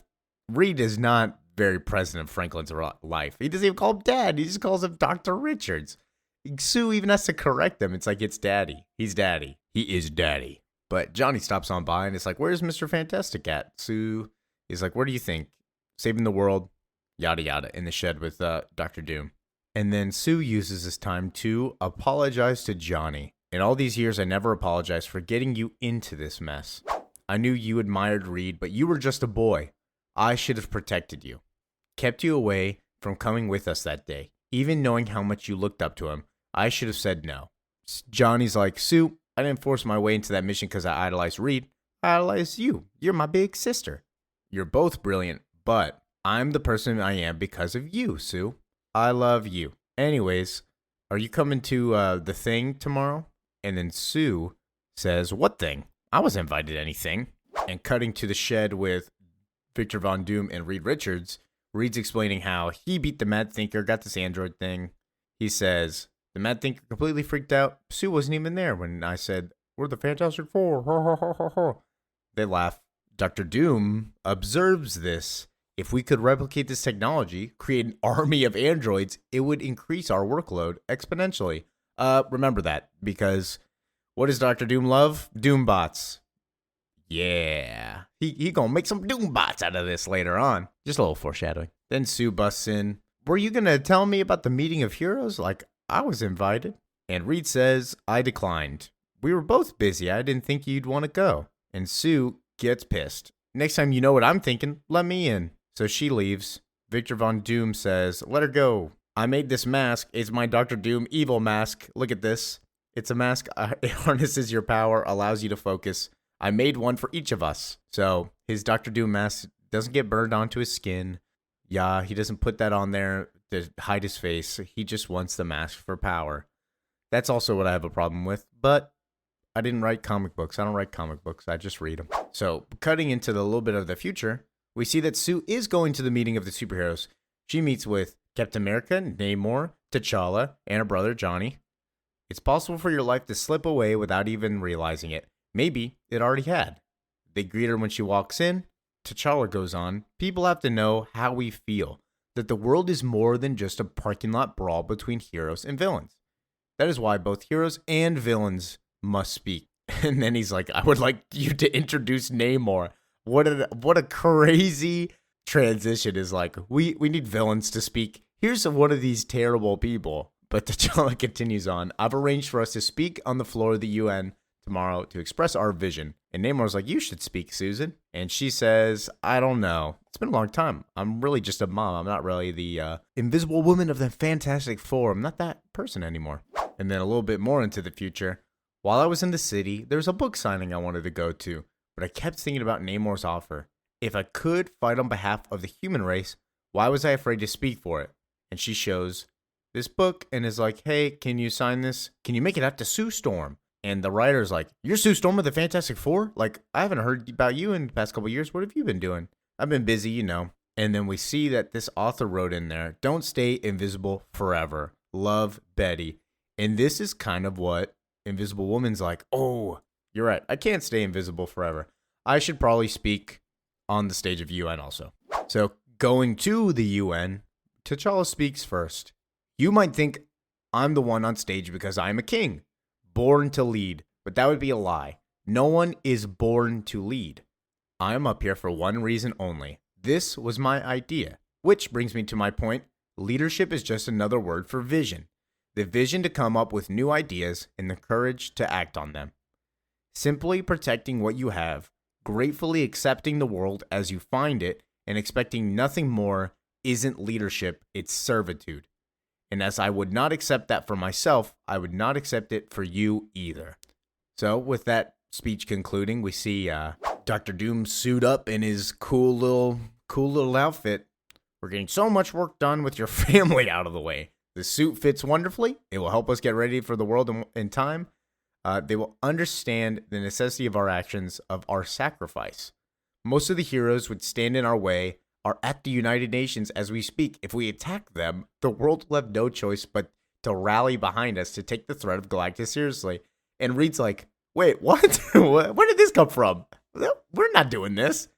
Reed is not very present in Franklin's life. He doesn't even call him Dad. He just calls him Dr. Richards. Sue even has to correct him. It's like, it's Daddy. He's Daddy. He is Daddy. But Johnny stops on by and it's like, where's Mr. Fantastic at? Sue is like, what do you think? Saving the world, yada yada, in the shed with Dr. Doom. And then Sue uses this time to apologize to Johnny. In all these years, I never apologized for getting you into this mess. I knew you admired Reed, but you were just a boy. I should have protected you. Kept you away from coming with us that day. Even knowing how much you looked up to him, I should have said no. Johnny's like, Sue, I didn't force my way into that mission because I idolized Reed. I idolized you. You're my big sister. You're both brilliant, but I'm the person I am because of you, Sue. I love you. Anyways, are you coming to the thing tomorrow? And then Sue says, what thing? I wasn't invited to anything. And cutting to the shed with Victor Von Doom and Reed Richards, Reed's explaining how he beat the Mad Thinker, got this android thing. He says, the Mad Thinker completely freaked out. Sue wasn't even there when I said, we're the Fantastic Four. Ha, ha, ha, ha, ha. They laugh. Dr. Doom observes this. If we could replicate this technology, create an army of androids, it would increase our workload exponentially. Remember that, because what does Dr. Doom love? Doombots. Yeah. He gonna make some Doombots out of this later on. Just a little foreshadowing. Then Sue busts in. Were you gonna tell me about the meeting of heroes? Like, I was invited. And Reed says, I declined. We were both busy. I didn't think you'd want to go. And Sue gets pissed. Next time you know what I'm thinking, let me in. So she leaves. Victor Von Doom says, let her go. I made this mask. It's my Dr. Doom evil mask. Look at this. It's a mask. It harnesses your power, allows you to focus. I made one for each of us. So his Dr. Doom mask doesn't get burned onto his skin. Yeah, he doesn't put that on there to hide his face. He just wants the mask for power. That's also what I have a problem with. But I didn't write comic books. I don't write comic books. I just read them. So cutting into the little bit of the future, we see that Sue is going to the meeting of the superheroes. She meets with Captain America, Namor, T'Challa, and her brother Johnny. It's possible for your life to slip away without even realizing it. Maybe it already had. They greet her when she walks in. T'Challa goes on, people have to know how we feel. that the world is more than just a parking lot brawl between heroes and villains. That is why both heroes and villains must speak. And then he's like, I would like you to introduce Namor. What a crazy transition is like. We need villains to speak. Here's one of these terrible people. But T'Challa continues on. I've arranged for us to speak on the floor of the UN tomorrow to express our vision. And Namor's like, you should speak, Susan. And she says, I don't know. It's been a long time. I'm really just a mom. I'm not really the invisible woman of the Fantastic Four. I'm not that person anymore. And then a little bit more into the future. While I was in the city, there was a book signing I wanted to go to. But I kept thinking about Namor's offer. If I could fight on behalf of the human race, why was I afraid to speak for it? And she shows this book and is like, hey, can you sign this? Can you make it out to Sue Storm? And the writer's like, you're Sue Storm of the Fantastic Four? Like, I haven't heard about you in the past couple of years. What have you been doing? I've been busy, you know. And then we see that this author wrote in there, don't stay invisible forever. Love, Betty. And this is kind of what Invisible Woman's like, oh, you're right. I can't stay invisible forever. I should probably speak on the stage of UN also. So going to the UN, T'Challa speaks first. You might think I'm the one on stage because I'm a king, born to lead, but that would be a lie. No one is born to lead. I am up here for one reason only. This was my idea, which brings me to my point. Leadership is just another word for vision. The vision to come up with new ideas and the courage to act on them. Simply protecting what you have, gratefully accepting the world as you find it, and expecting nothing more isn't leadership, it's servitude. And as I would not accept that for myself, I would not accept it for you either. So with that speech concluding, we see Dr. Doom suit up in his cool little outfit. We're getting so much work done with your family out of the way. The suit fits wonderfully. It will help us get ready for the world in time. They will understand the necessity of our actions, of our sacrifice. Most of the heroes would stand in our way are at the United Nations as we speak. If we attack them, the world will have no choice but to rally behind us to take the threat of Galactus seriously. And Reed's like, wait, what? Where did this come from? We're not doing this.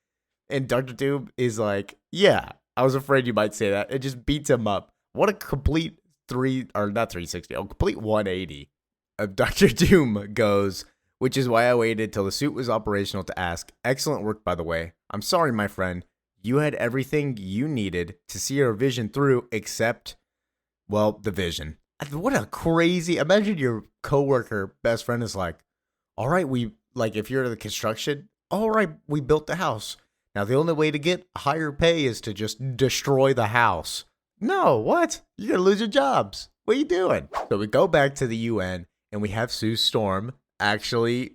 And Dr. Doom is like, yeah, I was afraid you might say that. It just beats him up. What a complete complete 180 of Dr. Doom goes, which is why I waited till the suit was operational to ask. Excellent work, by the way. I'm sorry, my friend. You had everything you needed to see your vision through except, well, the vision. What a crazy, imagine your coworker, best friend is like, all right, if you're in the construction, all right, we built the house. Now, the only way to get higher pay is to just destroy the house. No, what? You're going to lose your jobs. What are you doing? So we go back to the UN and we have Sue Storm actually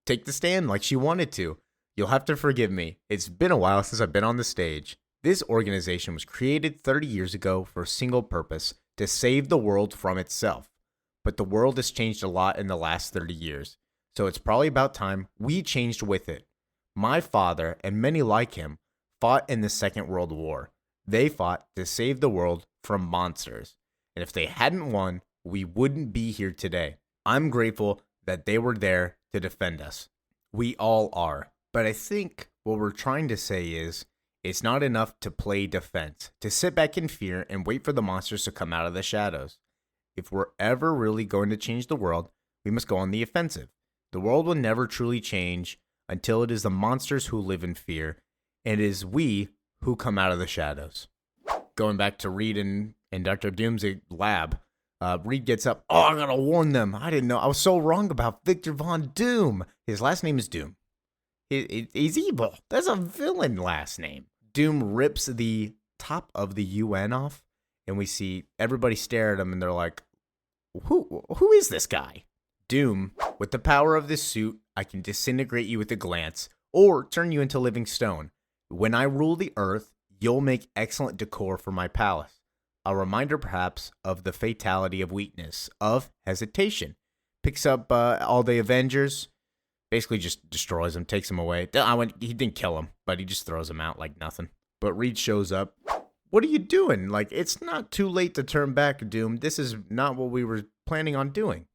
take the stand like she wanted to. You'll have to forgive me. It's been a while since I've been on the stage. This organization was created 30 years ago for a single purpose, to save the world from itself. But the world has changed a lot in the last 30 years. So it's probably about time we changed with it. My father, and many like him, fought in the Second World War. They fought to save the world from monsters. And if they hadn't won, we wouldn't be here today. I'm grateful that they were there to defend us. We all are. But I think what we're trying to say is, it's not enough to play defense, to sit back in fear and wait for the monsters to come out of the shadows. If we're ever really going to change the world, we must go on the offensive. The world will never truly change until it is the monsters who live in fear, and it is we who come out of the shadows. Going back to Reed and Dr. Doom's lab, Reed gets up. Oh, I gotta warn them. I didn't know. I was so wrong about Victor Von Doom. His last name is Doom. He's evil. That's a villain last name. Doom rips the top of the UN off, and we see everybody stare at him, and they're like, who is this guy? Doom, with the power of this suit, I can disintegrate you with a glance, or turn you into living stone. When I rule the earth, you'll make excellent decor for my palace. A reminder, perhaps, of the fatality of weakness, of hesitation. Picks up all the Avengers, basically just destroys them, takes them away. He didn't kill them, but he just throws them out like nothing. But Reed shows up. What are you doing? Like, it's not too late to turn back, Doom. This is not what we were planning on doing.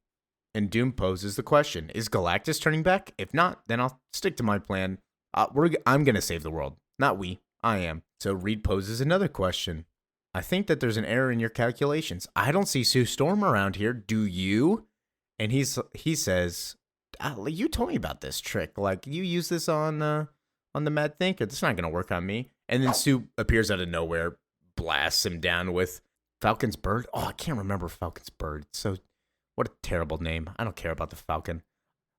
And Doom poses the question, is Galactus turning back? If not, then I'll stick to my plan. I'm going to save the world. Not we. I am. So Reed poses another question. I think that there's an error in your calculations. I don't see Sue Storm around here. Do you? And he says, you told me about this trick. Like, you use this on the Mad Thinker. This is not going to work on me. And then Sue appears out of nowhere, blasts him down with Falcon's Bird. Oh, I can't remember Falcon's Bird. So, what a terrible name. I don't care about the Falcon.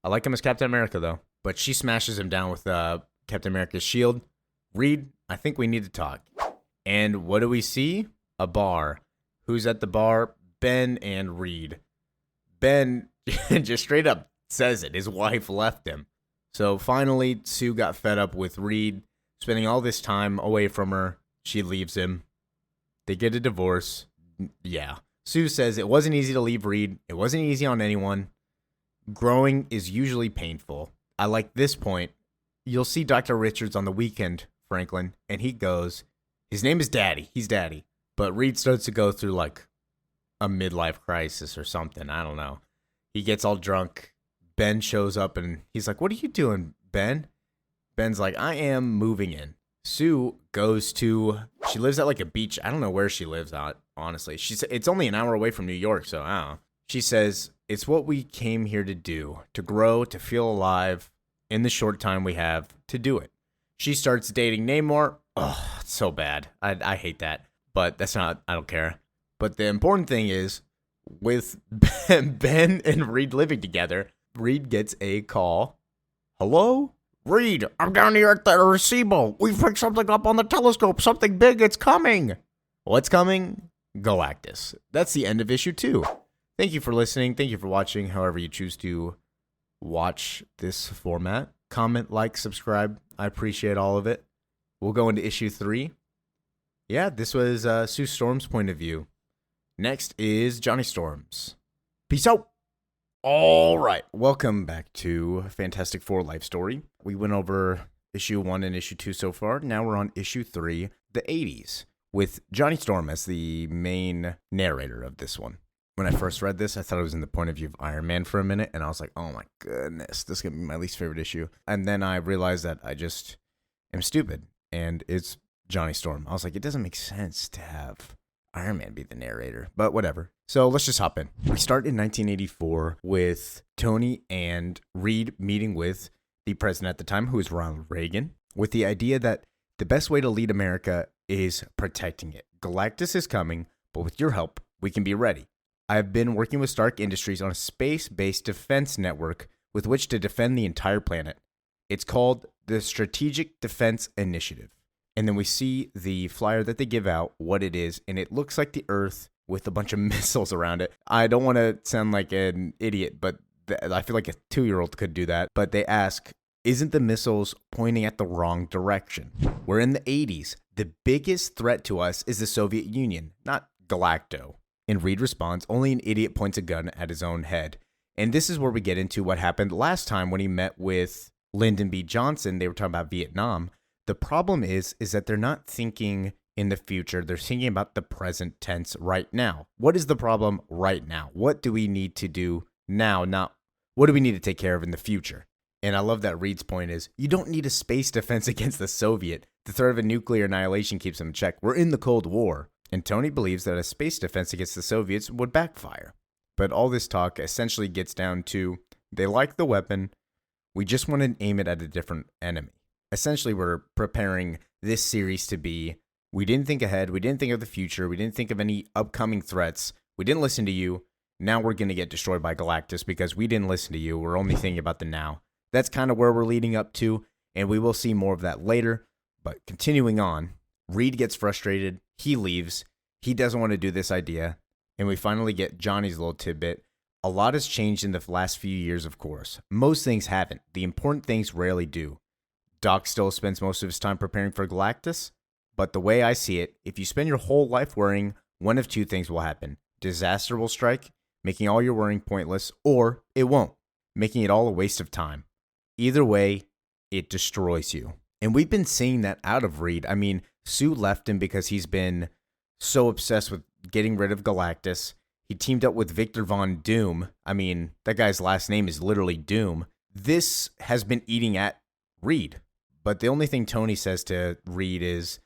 I like him as Captain America, though. But she smashes him down with Captain America's shield. Reed, I think we need to talk. And what do we see? A bar. Who's at the bar? Ben and Reed. Ben just straight up says it. His wife left him. So finally, Sue got fed up with Reed spending all this time away from her. She leaves him. They get a divorce. Yeah. Sue says it wasn't easy to leave Reed. It wasn't easy on anyone. Growing is usually painful. I like this point. You'll see Dr. Richards on the weekend, Franklin, and he goes, his name is Daddy. He's Daddy. But Reed starts to go through like a midlife crisis or something. I don't know. He gets all drunk. Ben shows up and he's like, what are you doing, Ben? Ben's like, I am moving in. Sue goes to, she lives at like a beach. I don't know where she lives at, honestly. She said it's only an hour away from New York, so I don't know. She says, it's what we came here to do, to grow, to feel alive in the short time we have to do it. She starts dating Namor. Oh, it's so bad. I hate that. But that's not, I don't care. But the important thing is, with Ben and Reed living together, Reed gets a call. Hello? Reed, I'm down here at the Arecibo. We picked something up on the telescope. Something big, it's coming. What's coming? Galactus. That's the end of issue 2. Thank you for listening. Thank you for watching, however you choose to watch this format. Comment, like, subscribe. I appreciate all of it. We'll go into issue 3. Yeah, this was Sue Storm's point of view. Next is Johnny Storm's. Peace out. All right. Welcome back to Fantastic Four Life Story. We went over issue 1 and issue 2 so far. Now we're on issue 3, the 80s, with Johnny Storm as the main narrator of this one. When I first read this, I thought it was in the point of view of Iron Man for a minute, and I was like, oh my goodness, this is going to be my least favorite issue. And then I realized that I just am stupid, and it's Johnny Storm. I was like, it doesn't make sense to have Iron Man be the narrator, but whatever. So let's just hop in. We start in 1984 with Tony and Reed meeting with the president at the time, who was Ronald Reagan, with the idea that the best way to lead America is protecting it. Galactus is coming, but with your help, we can be ready. I have been working with Stark Industries on a space-based defense network with which to defend the entire planet. It's called the Strategic Defense Initiative. And then we see the flyer that they give out, what it is, and it looks like the Earth with a bunch of missiles around it. I don't want to sound like an idiot, but I feel like a 2-year-old could do that. But they ask, isn't the missiles pointing at the wrong direction? We're in the 80s. The biggest threat to us is the Soviet Union, not Galacto. And Reed responds, only an idiot points a gun at his own head. And this is where we get into what happened last time when he met with Lyndon B. Johnson. They were talking about Vietnam. The problem is that they're not thinking in the future. They're thinking about the present tense right now. What is the problem right now? What do we need to do now? Not what do we need to take care of in the future? And I love that Reed's point is you don't need a space defense against the Soviet. The threat of a nuclear annihilation keeps them in check. We're in the Cold War. And Tony believes that a space defense against the Soviets would backfire. But all this talk essentially gets down to they like the weapon. We just want to aim it at a different enemy. Essentially, we're preparing this series to be, we didn't think ahead, we didn't think of the future, we didn't think of any upcoming threats, we didn't listen to you, now we're going to get destroyed by Galactus because we didn't listen to you, we're only thinking about the now. That's kind of where we're leading up to, and we will see more of that later, but continuing on, Reed gets frustrated, he leaves, he doesn't want to do this idea, and we finally get Johnny's little tidbit. A lot has changed in the last few years, of course. Most things haven't. The important things rarely do. Doc still spends most of his time preparing for Galactus, but the way I see it, if you spend your whole life worrying, one of two things will happen. Disaster will strike, making all your worrying pointless, or it won't, making it all a waste of time. Either way, it destroys you. And we've been seeing that out of Reed. I mean, Sue left him because he's been so obsessed with getting rid of Galactus. He teamed up with Victor Von Doom. I mean, that guy's last name is literally Doom. This has been eating at Reed. But the only thing Tony says to Reed is,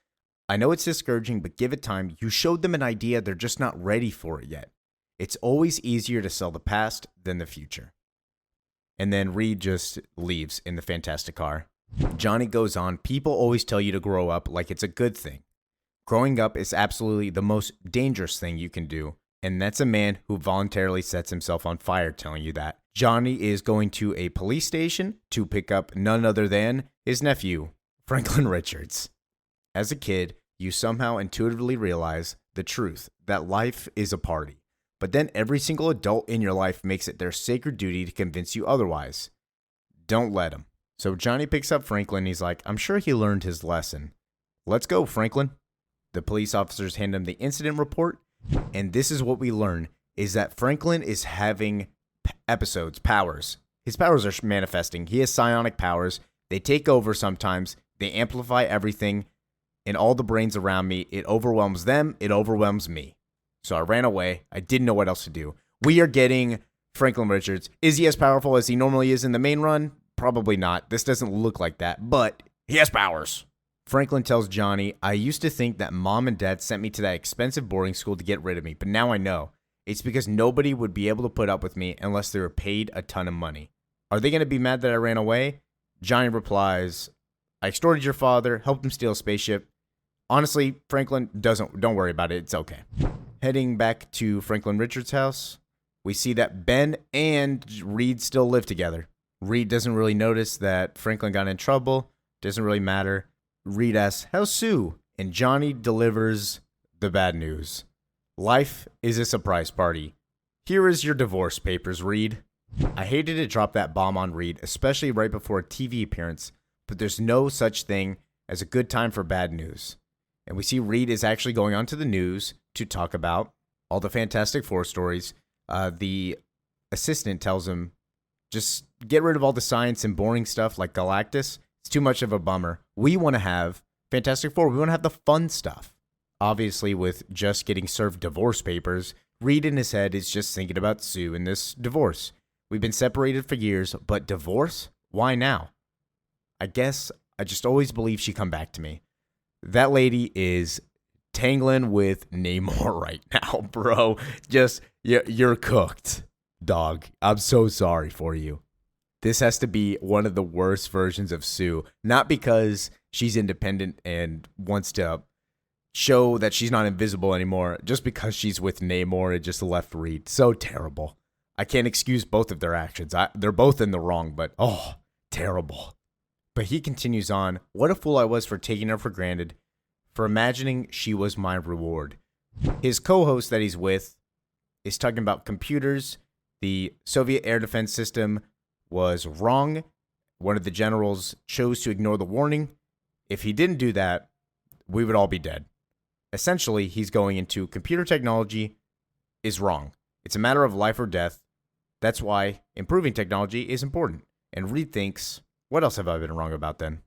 I know it's discouraging, but give it time. You showed them an idea, they're just not ready for it yet. It's always easier to sell the past than the future. And then Reed just leaves in the fantastic car. Johnny goes on, people always tell you to grow up like it's a good thing. Growing up is absolutely the most dangerous thing you can do. And that's a man who voluntarily sets himself on fire telling you that. Johnny is going to a police station to pick up none other than his nephew, Franklin Richards. As a kid, you somehow intuitively realize the truth that life is a party. But then every single adult in your life makes it their sacred duty to convince you otherwise. Don't let him. So Johnny picks up Franklin. He's like, I'm sure he learned his lesson. Let's go, Franklin. The police officers hand him the incident report. And this is what we learn, is that Franklin is having episodes, powers. His powers are manifesting. He has psionic powers. They take over sometimes. They amplify everything. And all the brains around me, it overwhelms them. It overwhelms me. So I ran away. I didn't know what else to do. We are getting Franklin Richards. Is he as powerful as he normally is in the main run? Probably not. This doesn't look like that, but he has powers. Franklin tells Johnny, I used to think that mom and dad sent me to that expensive boarding school to get rid of me, but now I know. It's because nobody would be able to put up with me unless they were paid a ton of money. Are they going to be mad that I ran away? Johnny replies, I extorted your father, helped him steal a spaceship. Honestly, Franklin, don't worry about it. It's okay. Heading back to Franklin Richards' house, we see that Ben and Reed still live together. Reed doesn't really notice that Franklin got in trouble. Doesn't really matter. Reed asks, how's Sue? And Johnny delivers the bad news. Life is a surprise party. Here is your divorce papers, Reed. I hated to drop that bomb on Reed, especially right before a TV appearance, but there's no such thing as a good time for bad news. And we see Reed is actually going onto the news to talk about all the Fantastic Four stories. The assistant tells him, just get rid of all the science and boring stuff like Galactus. It's too much of a bummer. We want to have Fantastic Four. We want to have the fun stuff. Obviously, with just getting served divorce papers, Reed in his head is just thinking about Sue and this divorce. We've been separated for years, but divorce? Why now? I guess I just always believed she'd come back to me. That lady is tangling with Namor right now, bro. Just, you're cooked, dog. I'm so sorry for you. This has to be one of the worst versions of Sue. Not because she's independent and wants to show that she's not invisible anymore, just because she's with Namor and just left Reed. So terrible. I can't excuse both of their actions. They're both in the wrong, but terrible. But he continues on, what a fool I was for taking her for granted, for imagining she was my reward. His co-host that he's with is talking about computers. The Soviet air defense system was wrong. One of the generals chose to ignore the warning. If he didn't do that, we would all be dead. Essentially, he's going into computer technology is wrong. It's a matter of life or death. That's why improving technology is important. And Reed thinks, what else have I been wrong about then?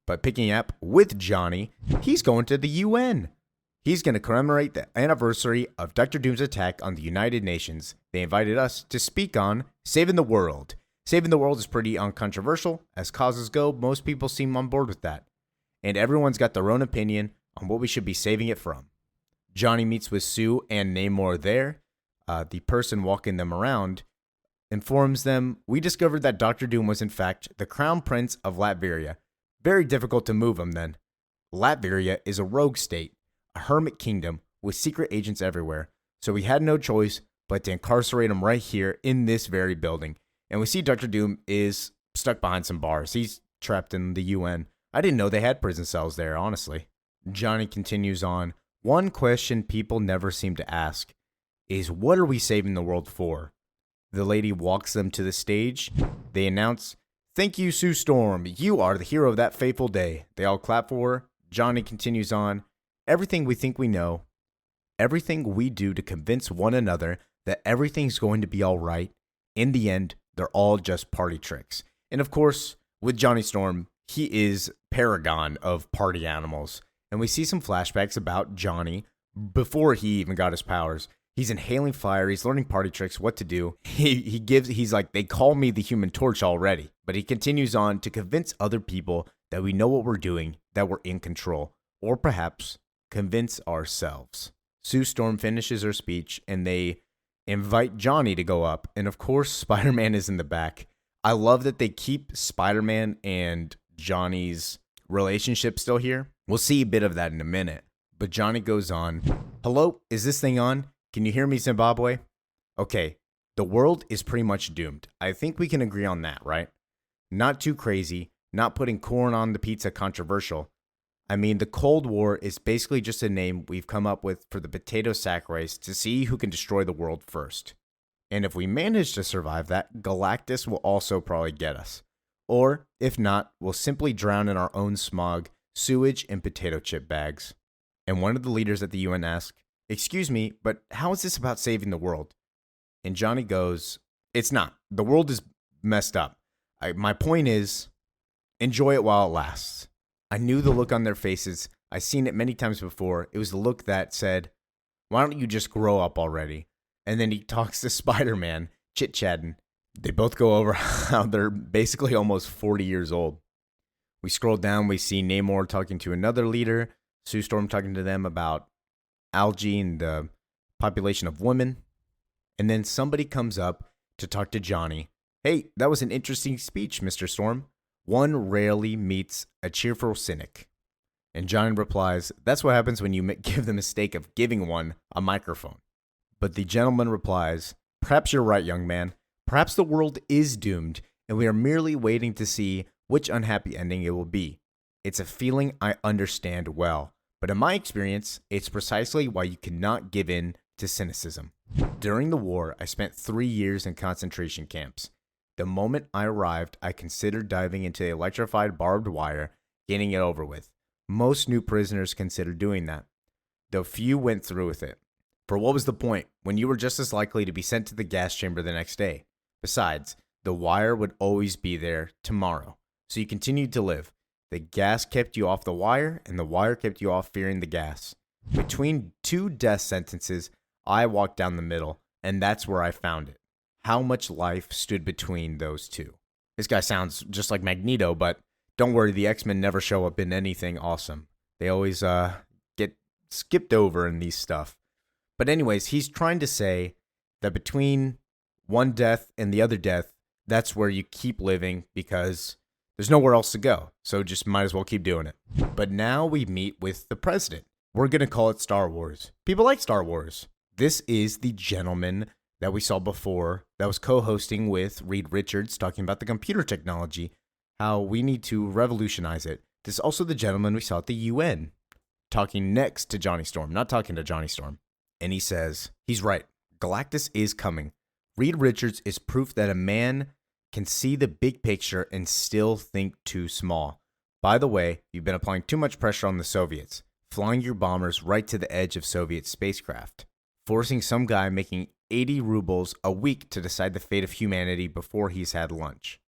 But picking up with Johnny, he's going to the UN. He's going to commemorate the anniversary of Dr. Doom's attack on the United Nations. They invited us to speak on saving the world. Saving the world is pretty uncontroversial. As causes go, most people seem on board with that. And everyone's got their own opinion on what we should be saving it from. Johnny meets with Sue and Namor there. The person walking them around informs them, we discovered that Dr. Doom was in fact the Crown Prince of Latveria. Very difficult to move him then. Latveria is a rogue state, a hermit kingdom with secret agents everywhere. So we had no choice but to incarcerate him right here in this very building. And we see Dr. Doom is stuck behind some bars. He's trapped in the UN. I didn't know they had prison cells there, honestly. Johnny continues on. One question people never seem to ask is, what are we saving the world for? The lady walks them to the stage. They announce, thank you, Sue Storm. You are the hero of that fateful day. They all clap for her. Johnny continues on. Everything we think we know, everything we do to convince one another that everything's going to be all right, in the end, they're all just party tricks. And of course, with Johnny Storm, he is paragon of party animals. And we see some flashbacks about Johnny before he even got his powers. He's inhaling fire. He's learning party tricks, what to do. He's like, they call me the Human Torch already. But he continues on to convince other people that we know what we're doing, that we're in control. or perhaps convince ourselves. Sue Storm finishes her speech and they invite Johnny to go up. And of course, Spider-Man is in the back. I love that they keep Spider-Man and Johnny's relationship still here. We'll see a bit of that in a minute. But Johnny goes on, "Hello, is this thing on? Can you hear me, Zimbabwe? Okay, the world is pretty much doomed. I think we can agree on that, right? Not too crazy, not putting corn on the pizza controversial. I mean, the Cold War is basically just a name we've come up with for the potato sack race to see who can destroy the world first. And if we manage to survive that, Galactus will also probably get us. Or, if not, we'll simply drown in our own smog, sewage, and potato chip bags." And one of the leaders at the UN asked, "Excuse me, but how is this about saving the world?" And Johnny goes, "It's not. The world is messed up. My point is, enjoy it while it lasts." I knew the look on their faces. I've seen it many times before. It was the look that said, "Why don't you just grow up already?" And then he talks to Spider-Man, chit-chatting. They both go over how they're basically almost 40 years old. We scroll down, we see Namor talking to another leader, Sue Storm talking to them about algae and the population of women. And then somebody comes up to talk to Johnny. "Hey, that was an interesting speech, Mr. Storm. One rarely meets a cheerful cynic." And Johnny replies, "That's what happens when you give the mistake of giving one a microphone." But the gentleman replies, "Perhaps you're right, young man. Perhaps the world is doomed, and we are merely waiting to see which unhappy ending it will be. It's a feeling I understand well, but in my experience, it's precisely why you cannot give in to cynicism. During the war, I spent 3 years in concentration camps. The moment I arrived, I considered diving into the electrified barbed wire, getting it over with. Most new prisoners considered doing that, though few went through with it. For what was the point when you were just as likely to be sent to the gas chamber the next day? Besides, the wire would always be there tomorrow, so you continued to live. The gas kept you off the wire, and the wire kept you off fearing the gas. Between 2 death sentences, I walked down the middle, and that's where I found it. How much life stood between those two." This guy sounds just like Magneto, but don't worry, the X-Men never show up in anything awesome. They always get skipped over in these stuff. But anyways, he's trying to say that between one death and the other death, that's where you keep living because there's nowhere else to go. So just might as well keep doing it. But now we meet with the president. We're going to call it Star Wars. People like Star Wars. This is the gentleman that we saw before that was co-hosting with Reed Richards talking about the computer technology, how we need to revolutionize it. This is also the gentleman we saw at the UN talking next to Johnny Storm, not talking to Johnny Storm. And he says, he's right. Galactus is coming. Reed Richards is proof that a man can see the big picture and still think too small. By the way, you've been applying too much pressure on the Soviets, flying your bombers right to the edge of Soviet spacecraft, forcing some guy making 80 rubles a week to decide the fate of humanity before he's had lunch.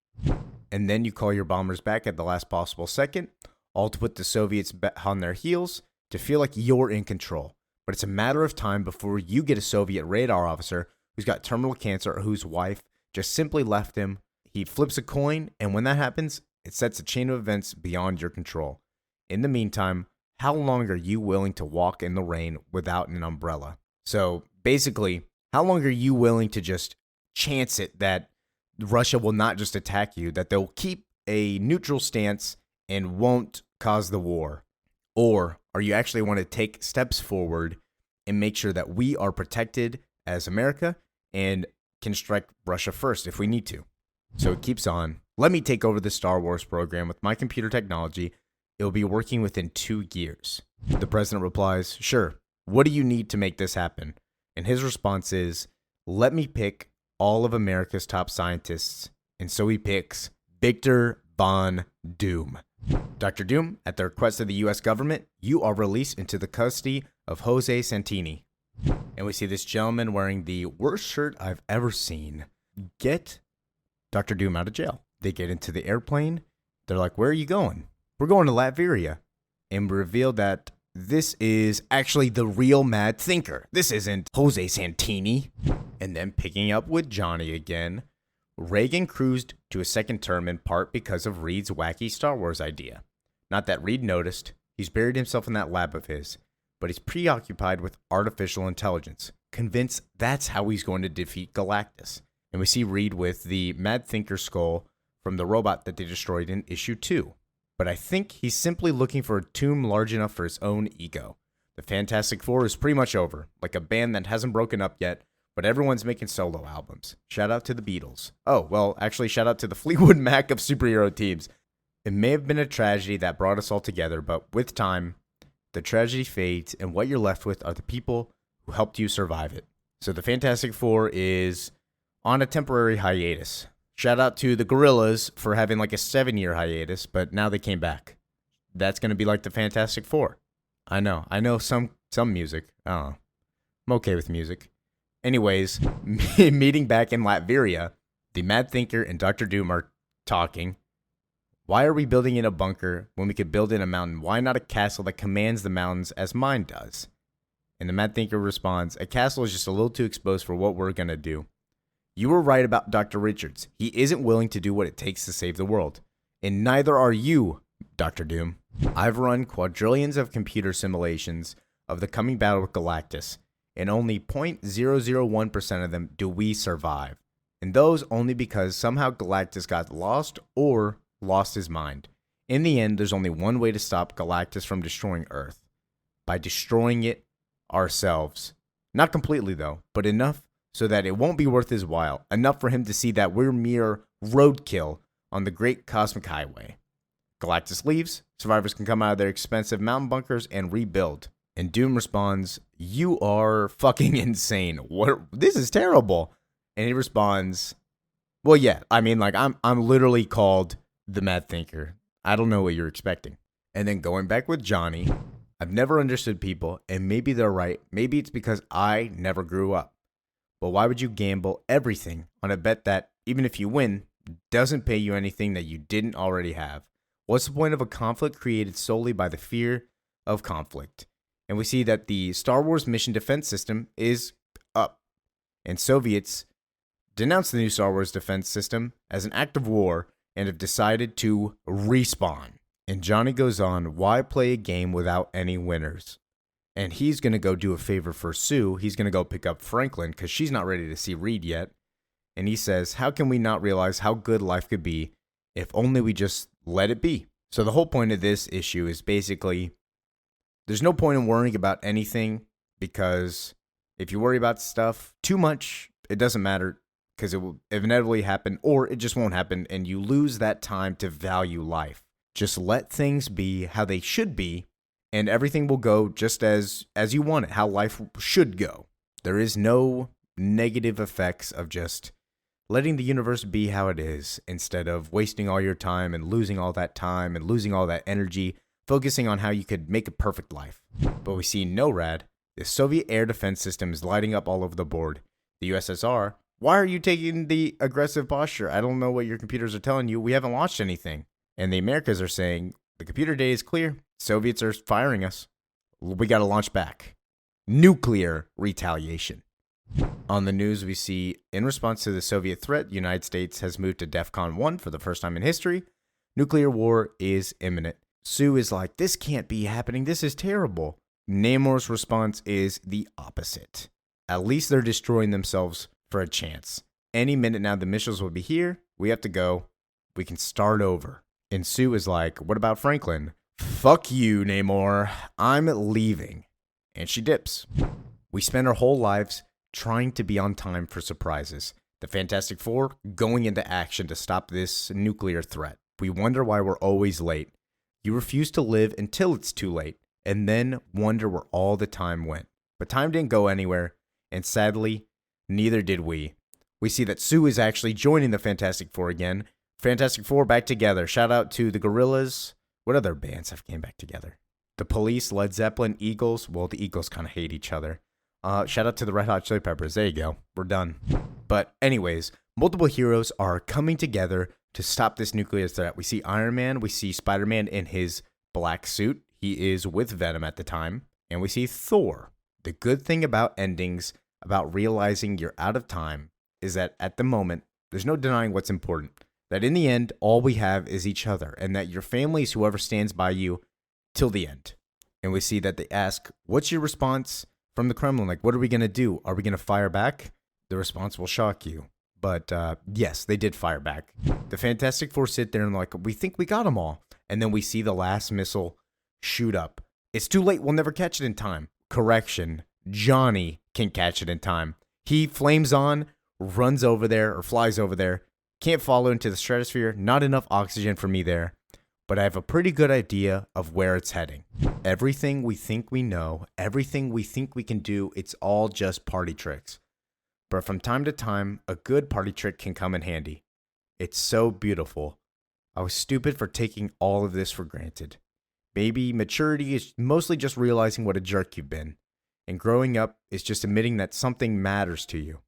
And then you call your bombers back at the last possible second, all to put the Soviets on their heels, to feel like you're in control. But it's a matter of time before you get a Soviet radar officer who's got terminal cancer or whose wife just simply left him. He flips a coin, and when that happens, it sets a chain of events beyond your control. In the meantime, how long are you willing to walk in the rain without an umbrella? So basically, how long are you willing to just chance it that Russia will not just attack you, that they'll keep a neutral stance and won't cause the war? Or are you actually want to take steps forward and make sure that we are protected as America and can strike Russia first if we need to? So it keeps on. Let me take over the Star Wars program with my computer technology. It will be working within 2 years. The president replies, "Sure. What do you need to make this happen?" And his response is, "Let me pick all of America's top scientists." And so he picks Victor Von Doom. Dr. Doom, at the request of the U.S. government, you are released into the custody of Jose Santini. And we see this gentleman wearing the worst shirt I've ever seen get Dr. Doom out of jail. They get into the airplane. They're like, "Where are you going?" "We're going to Latveria." And we reveal that this is actually the real Mad Thinker. This isn't Jose Santini. And then picking up with Johnny again, Reagan cruised to a second term in part because of Reed's wacky Star Wars idea. Not that Reed noticed, He's buried himself in that lab of his, but he's preoccupied with artificial intelligence, convinced that's how he's going to defeat Galactus. And we see Reed with the Mad Thinker skull from the robot that they destroyed in issue 2. But I think he's simply looking for a tomb large enough for his own ego. The Fantastic Four is pretty much over, like a band that hasn't broken up yet, but everyone's making solo albums. Shout out to the Beatles. Oh, well, actually, shout out to the Fleetwood Mac of superhero teams. It may have been a tragedy that brought us all together, but with time, the tragedy fades, and what you're left with are the people who helped you survive it. So the Fantastic Four is on a temporary hiatus. Shout out to the Gorillas for having like a 7-year hiatus, but now they came back. That's going to be like the Fantastic Four. I know some music. I don't know. I'm okay with music. Anyways, meeting back in Latveria, the Mad Thinker and Dr. Doom are talking. Why are we building in a bunker when we could build in a mountain? Why not a castle that commands the mountains as mine does? And the Mad Thinker responds, a castle is just a little too exposed for what we're going to do. You were right about Dr. Richards. He isn't willing to do what it takes to save the world. And neither are you, Dr. Doom. I've run quadrillions of computer simulations of the coming battle with Galactus, and only 0.001% of them do we survive. And those only because somehow Galactus got lost or lost his mind. In the end, there's only one way to stop Galactus from destroying Earth. By destroying it ourselves. Not completely though, but enough so that it won't be worth his while. Enough for him to see that we're mere roadkill on the great cosmic highway. Galactus leaves, survivors can come out of their expensive mountain bunkers and rebuild. And Doom responds, you are fucking insane. This is terrible. And he responds, well, yeah, I mean, like, I'm literally called the Mad Thinker. I don't know what you're expecting. And then going back with Johnny, I've never understood people, and maybe they're right. Maybe it's because I never grew up. But why would you gamble everything on a bet that, even if you win, doesn't pay you anything that you didn't already have? What's the point of a conflict created solely by the fear of conflict? And we see that the Star Wars mission defense system is up. And Soviets denounced the new Star Wars defense system as an act of war and have decided to respawn. And Johnny goes on, why play a game without any winners? And he's going to go do a favor for Sue. He's going to go pick up Franklin because she's not ready to see Reed yet. And he says, how can we not realize how good life could be if only we just let it be? So the whole point of this issue is basically, there's no point in worrying about anything, because if you worry about stuff too much, it doesn't matter, because it will inevitably happen, or it just won't happen, and you lose that time to value life. Just let things be how they should be, and everything will go just as you want it, how life should go. There is no negative effects of just letting the universe be how it is, instead of wasting all your time and losing all that time and losing all that energy, focusing on how you could make a perfect life. But we see NORAD, the Soviet air defense system, is lighting up all over the board. The USSR, why are you taking the aggressive posture? I don't know what your computers are telling you. We haven't launched anything. And the Americas are saying, the computer data is clear. Soviets are firing us. We got to launch back. Nuclear retaliation. On the news, we see, in response to the Soviet threat, the United States has moved to DEFCON 1 for the first time in history. Nuclear war is imminent. Sue is like, this can't be happening. This is terrible. Namor's response is the opposite. At least they're destroying themselves for a chance. Any minute now, the missiles will be here. We have to go. We can start over. And Sue is like, what about Franklin? Fuck you, Namor. I'm leaving. And she dips. We spend our whole lives trying to be on time for surprises. The Fantastic Four going into action to stop this nuclear threat. We wonder why we're always late. You refuse to live until it's too late, and then wonder where all the time went. But time didn't go anywhere, and sadly, neither did we. We see that Sue is actually joining the Fantastic Four again. Fantastic Four back together. Shout out to the Gorillas. What other bands have came back together? The Police, Led Zeppelin, Eagles. Well, the Eagles kind of hate each other. Shout out to the Red Hot Chili Peppers. There you go. We're done. But anyways, multiple heroes are coming together to stop this nuclear threat. We see Iron Man. We see Spider-Man in his black suit. He is with Venom at the time. And we see Thor. The good thing about endings, about realizing you're out of time, is that at the moment, there's no denying what's important. That in the end, all we have is each other. And that your family is whoever stands by you till the end. And we see that they ask, what's your response from the Kremlin? Like, what are we going to do? Are we going to fire back? The response will shock you. But yes, they did fire back. The Fantastic Four sit there and like, we think we got them all. And then we see the last missile shoot up. It's too late. We'll never catch it in time. Correction. Johnny can catch it in time. He flames on, runs over there or flies over there. Can't follow into the stratosphere. Not enough oxygen for me there. But I have a pretty good idea of where it's heading. Everything we think we know, everything we think we can do, it's all just party tricks. But from time to time, a good party trick can come in handy. It's so beautiful. I was stupid for taking all of this for granted. Maybe maturity is mostly just realizing what a jerk you've been. And growing up is just admitting that something matters to you.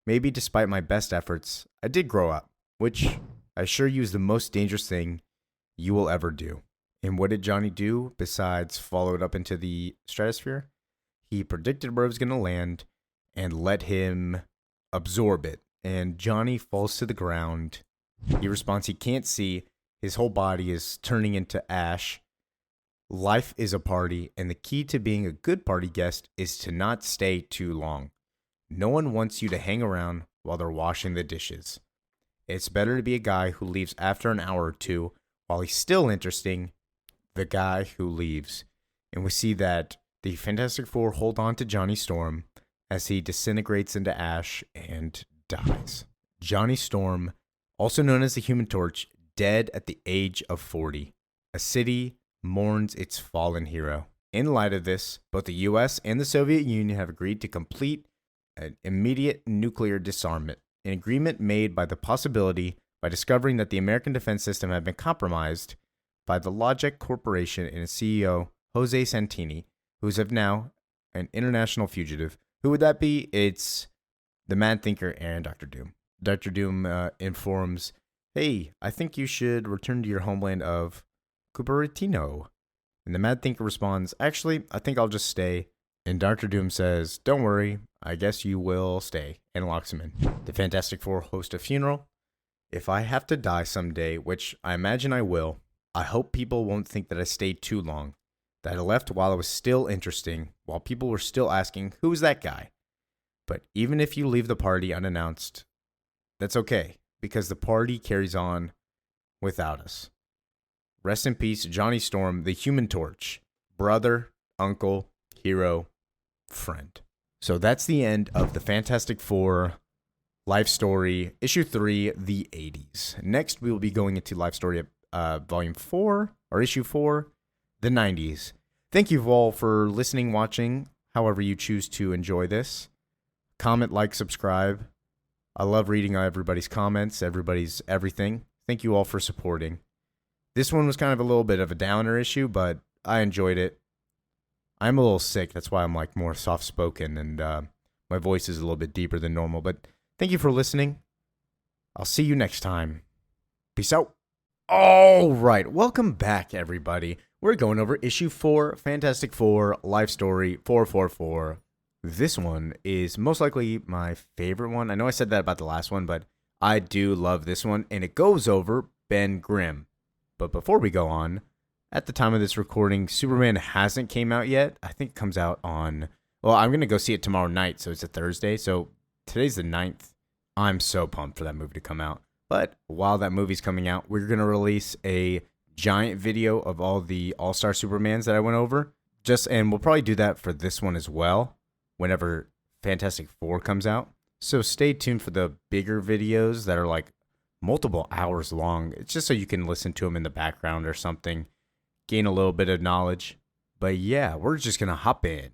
Maybe despite my best efforts, I did grow up, which I assure you is the most dangerous thing you will ever do. And what did Johnny do besides follow it up into the stratosphere? He predicted where it was going to land and let him absorb it. And Johnny falls to the ground. He responds he can't see. His whole body is turning into ash. Life is a party, and the key to being a good party guest is to not stay too long. No one wants you to hang around while they're washing the dishes. It's better to be a guy who leaves after an hour or two while he's still interesting, the guy who leaves. And we see that the Fantastic Four hold on to Johnny Storm as he disintegrates into ash and dies. Johnny Storm, also known as the Human Torch, dead at the age of 40. A city mourns its fallen hero. In light of this, both the US and the Soviet Union have agreed to complete an immediate nuclear disarmament, an agreement made by the possibility by discovering that the American defense system had been compromised by the Logic Corporation and its CEO, Jose Santini, who is now an international fugitive. Who would that be? It's the Mad Thinker and Dr. Doom. Dr. Doom informs, hey, I think you should return to your homeland of Cupertino. And the Mad Thinker responds, actually, I think I'll just stay. And Dr. Doom says, don't worry, I guess you will stay, and locks him in. The Fantastic Four host a funeral. If I have to die someday, which I imagine I will, I hope people won't think that I stayed too long, that I left while it was still interesting, while people were still asking, who's that guy? But even if you leave the party unannounced, that's okay, because the party carries on without us. Rest in peace, Johnny Storm, the Human Torch, brother, uncle, hero, friend. So that's the end of the Fantastic Four Life Story, Issue 3, The 80s. Next, we will be going into Life Story Volume 4, or Issue 4, The 90s. Thank you all for listening, watching, however you choose to enjoy this. Comment, like, subscribe. I love reading everybody's comments, everybody's everything. Thank you all for supporting. This one was kind of a little bit of a downer issue, but I enjoyed it. I'm a little sick, that's why I'm like more soft-spoken, and my voice is a little bit deeper than normal, but thank you for listening. I'll see you next time. Peace out. All right, welcome back, everybody. We're going over Issue 4, Fantastic Four, Life Story 444. This one is most likely my favorite one. I know I said that about the last one, but I do love this one, and it goes over Ben Grimm. But before we go on, at the time of this recording, Superman hasn't came out yet. I think it comes out on, well, I'm going to go see it tomorrow night, so it's a Thursday. So today's the 9th. I'm so pumped for that movie to come out. But while that movie's coming out, we're going to release a giant video of all the All-Star Supermans that I went over. And we'll probably do that for this one as well, whenever Fantastic Four comes out. So stay tuned for the bigger videos that are like multiple hours long. It's just so you can listen to them in the background or something, gain a little bit of knowledge. But yeah, we're just going to hop in.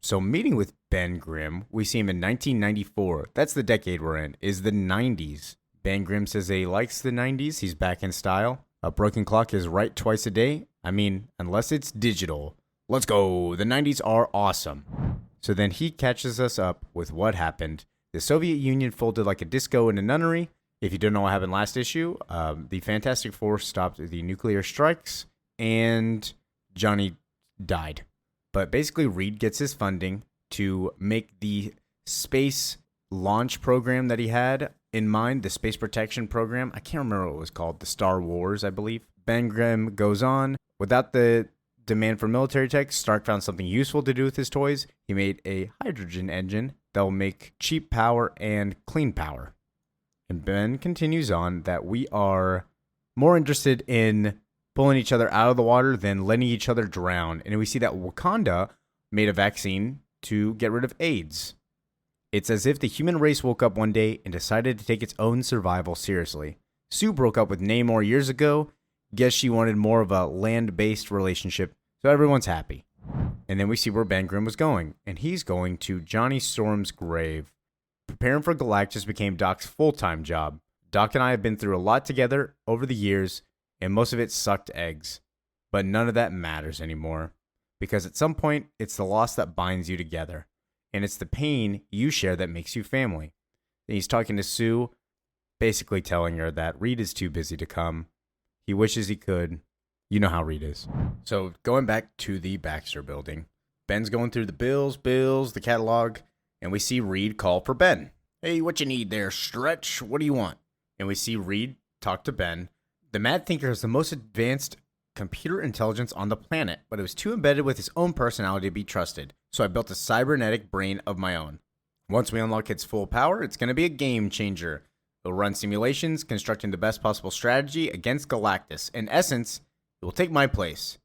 So meeting with Ben Grimm, we see him in 1994. That's the decade we're in, is the 90s. Ben Grimm says he likes the 90s. He's back in style. A broken clock is right twice a day. I mean, unless it's digital. Let's go. The 90s are awesome. So then he catches us up with what happened. The Soviet Union folded like a disco in a nunnery. If you don't know what happened last issue, the Fantastic Four stopped the nuclear strikes, and Johnny died. But basically, Reed gets his funding to make the space launch program that he had in mind, the space protection program. I can't remember what it was called, the Star Wars, I believe. Ben Grimm goes on. Without the demand for military tech, Stark found something useful to do with his toys. He made a hydrogen engine that will make cheap power and clean power. And Ben continues on that we are more interested in pulling each other out of the water than letting each other drown. And we see that Wakanda made a vaccine to get rid of AIDS. It's as if the human race woke up one day and decided to take its own survival seriously. Sue broke up with Namor years ago. Guess she wanted more of a land-based relationship, so everyone's happy. And then we see where Ben Grimm was going, and he's going to Johnny Storm's grave. Preparing for Galactus became Doc's full-time job. Doc and I have been through a lot together over the years, and most of it sucked eggs. But none of that matters anymore, because at some point, it's the loss that binds you together, and it's the pain you share that makes you family. And he's talking to Sue, basically telling her that Reed is too busy to come. He wishes he could. You know how Reed is. So going back to the Baxter building, Ben's going through the bills, the catalog, and we see Reed call for Ben. Hey, what you need there, Stretch? What do you want? And we see Reed talk to Ben. The Mad Thinker has the most advanced computer intelligence on the planet, but it was too embedded with his own personality to be trusted. So I built a cybernetic brain of my own. Once we unlock its full power, it's going to be a game changer. It'll run simulations, constructing the best possible strategy against Galactus. In essence, it will take my place.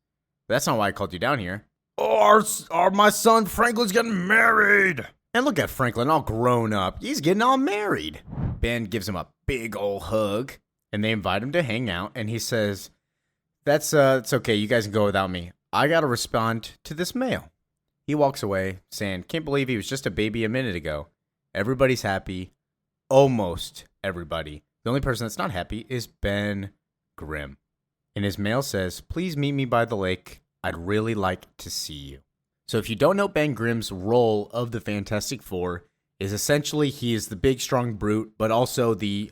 But that's not why I called you down here. My son Franklin's getting married. And look at Franklin all grown up. He's getting all married. Ben gives him a big old hug, and they invite him to hang out, and he says, it's okay, you guys can go without me. I gotta respond to this mail. He walks away, saying, can't believe he was just a baby a minute ago. Everybody's happy. Almost everybody. The only person that's not happy is Ben Grimm. And his mail says, please meet me by the lake. I'd really like to see you. So if you don't know, Ben Grimm's role of the Fantastic Four is essentially he is the big, strong brute, but also the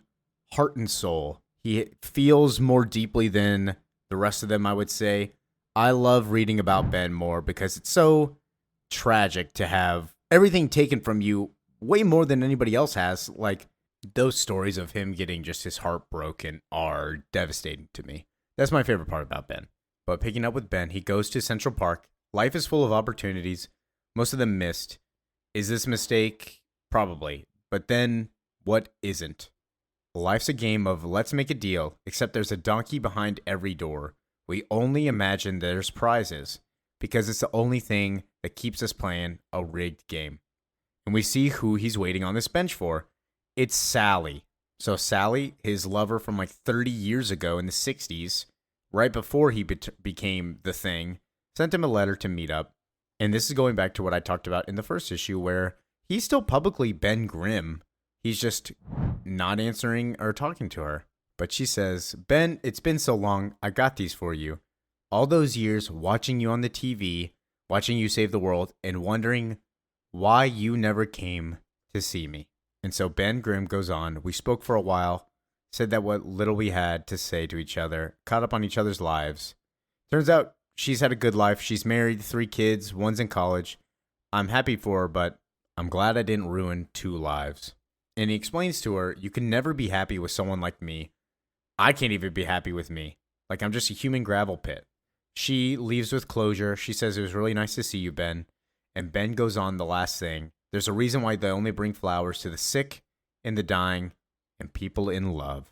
heart and soul. He feels more deeply than the rest of them, I would say. I love reading about Ben more because it's so tragic to have everything taken from you way more than anybody else has. Like, those stories of him getting just his heart broken are devastating to me. That's my favorite part about Ben. But picking up with Ben, he goes to Central Park. Life is full of opportunities, most of them missed. Is this a mistake? Probably. But then, what isn't? Life's a game of let's make a deal, except there's a donkey behind every door. We only imagine there's prizes, because it's the only thing that keeps us playing a rigged game. And we see who he's waiting on this bench for. It's Sally. So Sally, his lover from like 30 years ago in the 60s, right before he became the Thing, sent him a letter to meet up. And this is going back to what I talked about in the first issue, where he's still publicly Ben Grimm. He's just not answering or talking to her. But she says, Ben, it's been so long. I got these for you. All those years watching you on the TV, watching you save the world, and wondering why you never came to see me. And so Ben Grimm goes on. We spoke for a while, said that what little we had to say to each other, caught up on each other's lives. Turns out she's had a good life. She's married, 3 kids, one's in college. I'm happy for her, but I'm glad I didn't ruin 2 lives. And he explains to her, you can never be happy with someone like me. I can't even be happy with me. Like, I'm just a human gravel pit. She leaves with closure. She says, it was really nice to see you, Ben. And Ben goes on the last thing. There's a reason why they only bring flowers to the sick and the dying and people in love.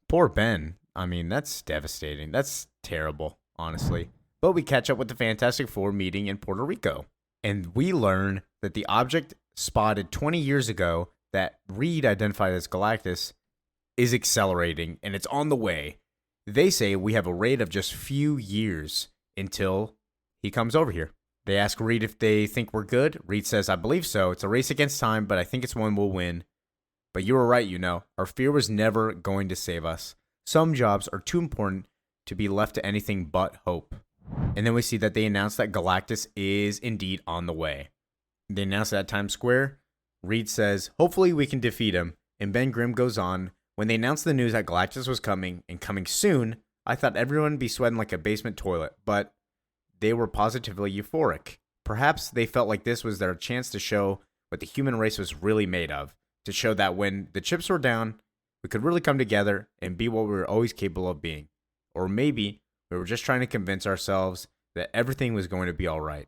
Poor Ben. I mean, that's devastating. That's terrible, honestly. But we catch up with the Fantastic Four meeting in Puerto Rico. And we learn that the object spotted 20 years ago that Reed identified as Galactus is accelerating, and it's on the way. They say we have a rate of just few years until he comes over here. They ask Reed if they think we're good. Reed says, I believe so. It's a race against time, but I think it's one we'll win. But you were right, you know. Our fear was never going to save us. Some jobs are too important to be left to anything but hope. And then we see that they announce that Galactus is indeed on the way. They announce that at Times Square. Reed says, hopefully we can defeat him. And Ben Grimm goes on, when they announced the news that Galactus was coming, and coming soon, I thought everyone would be sweating like a basement toilet, but they were positively euphoric. Perhaps they felt like this was their chance to show what the human race was really made of, to show that when the chips were down, we could really come together and be what we were always capable of being. Or maybe we were just trying to convince ourselves that everything was going to be all right.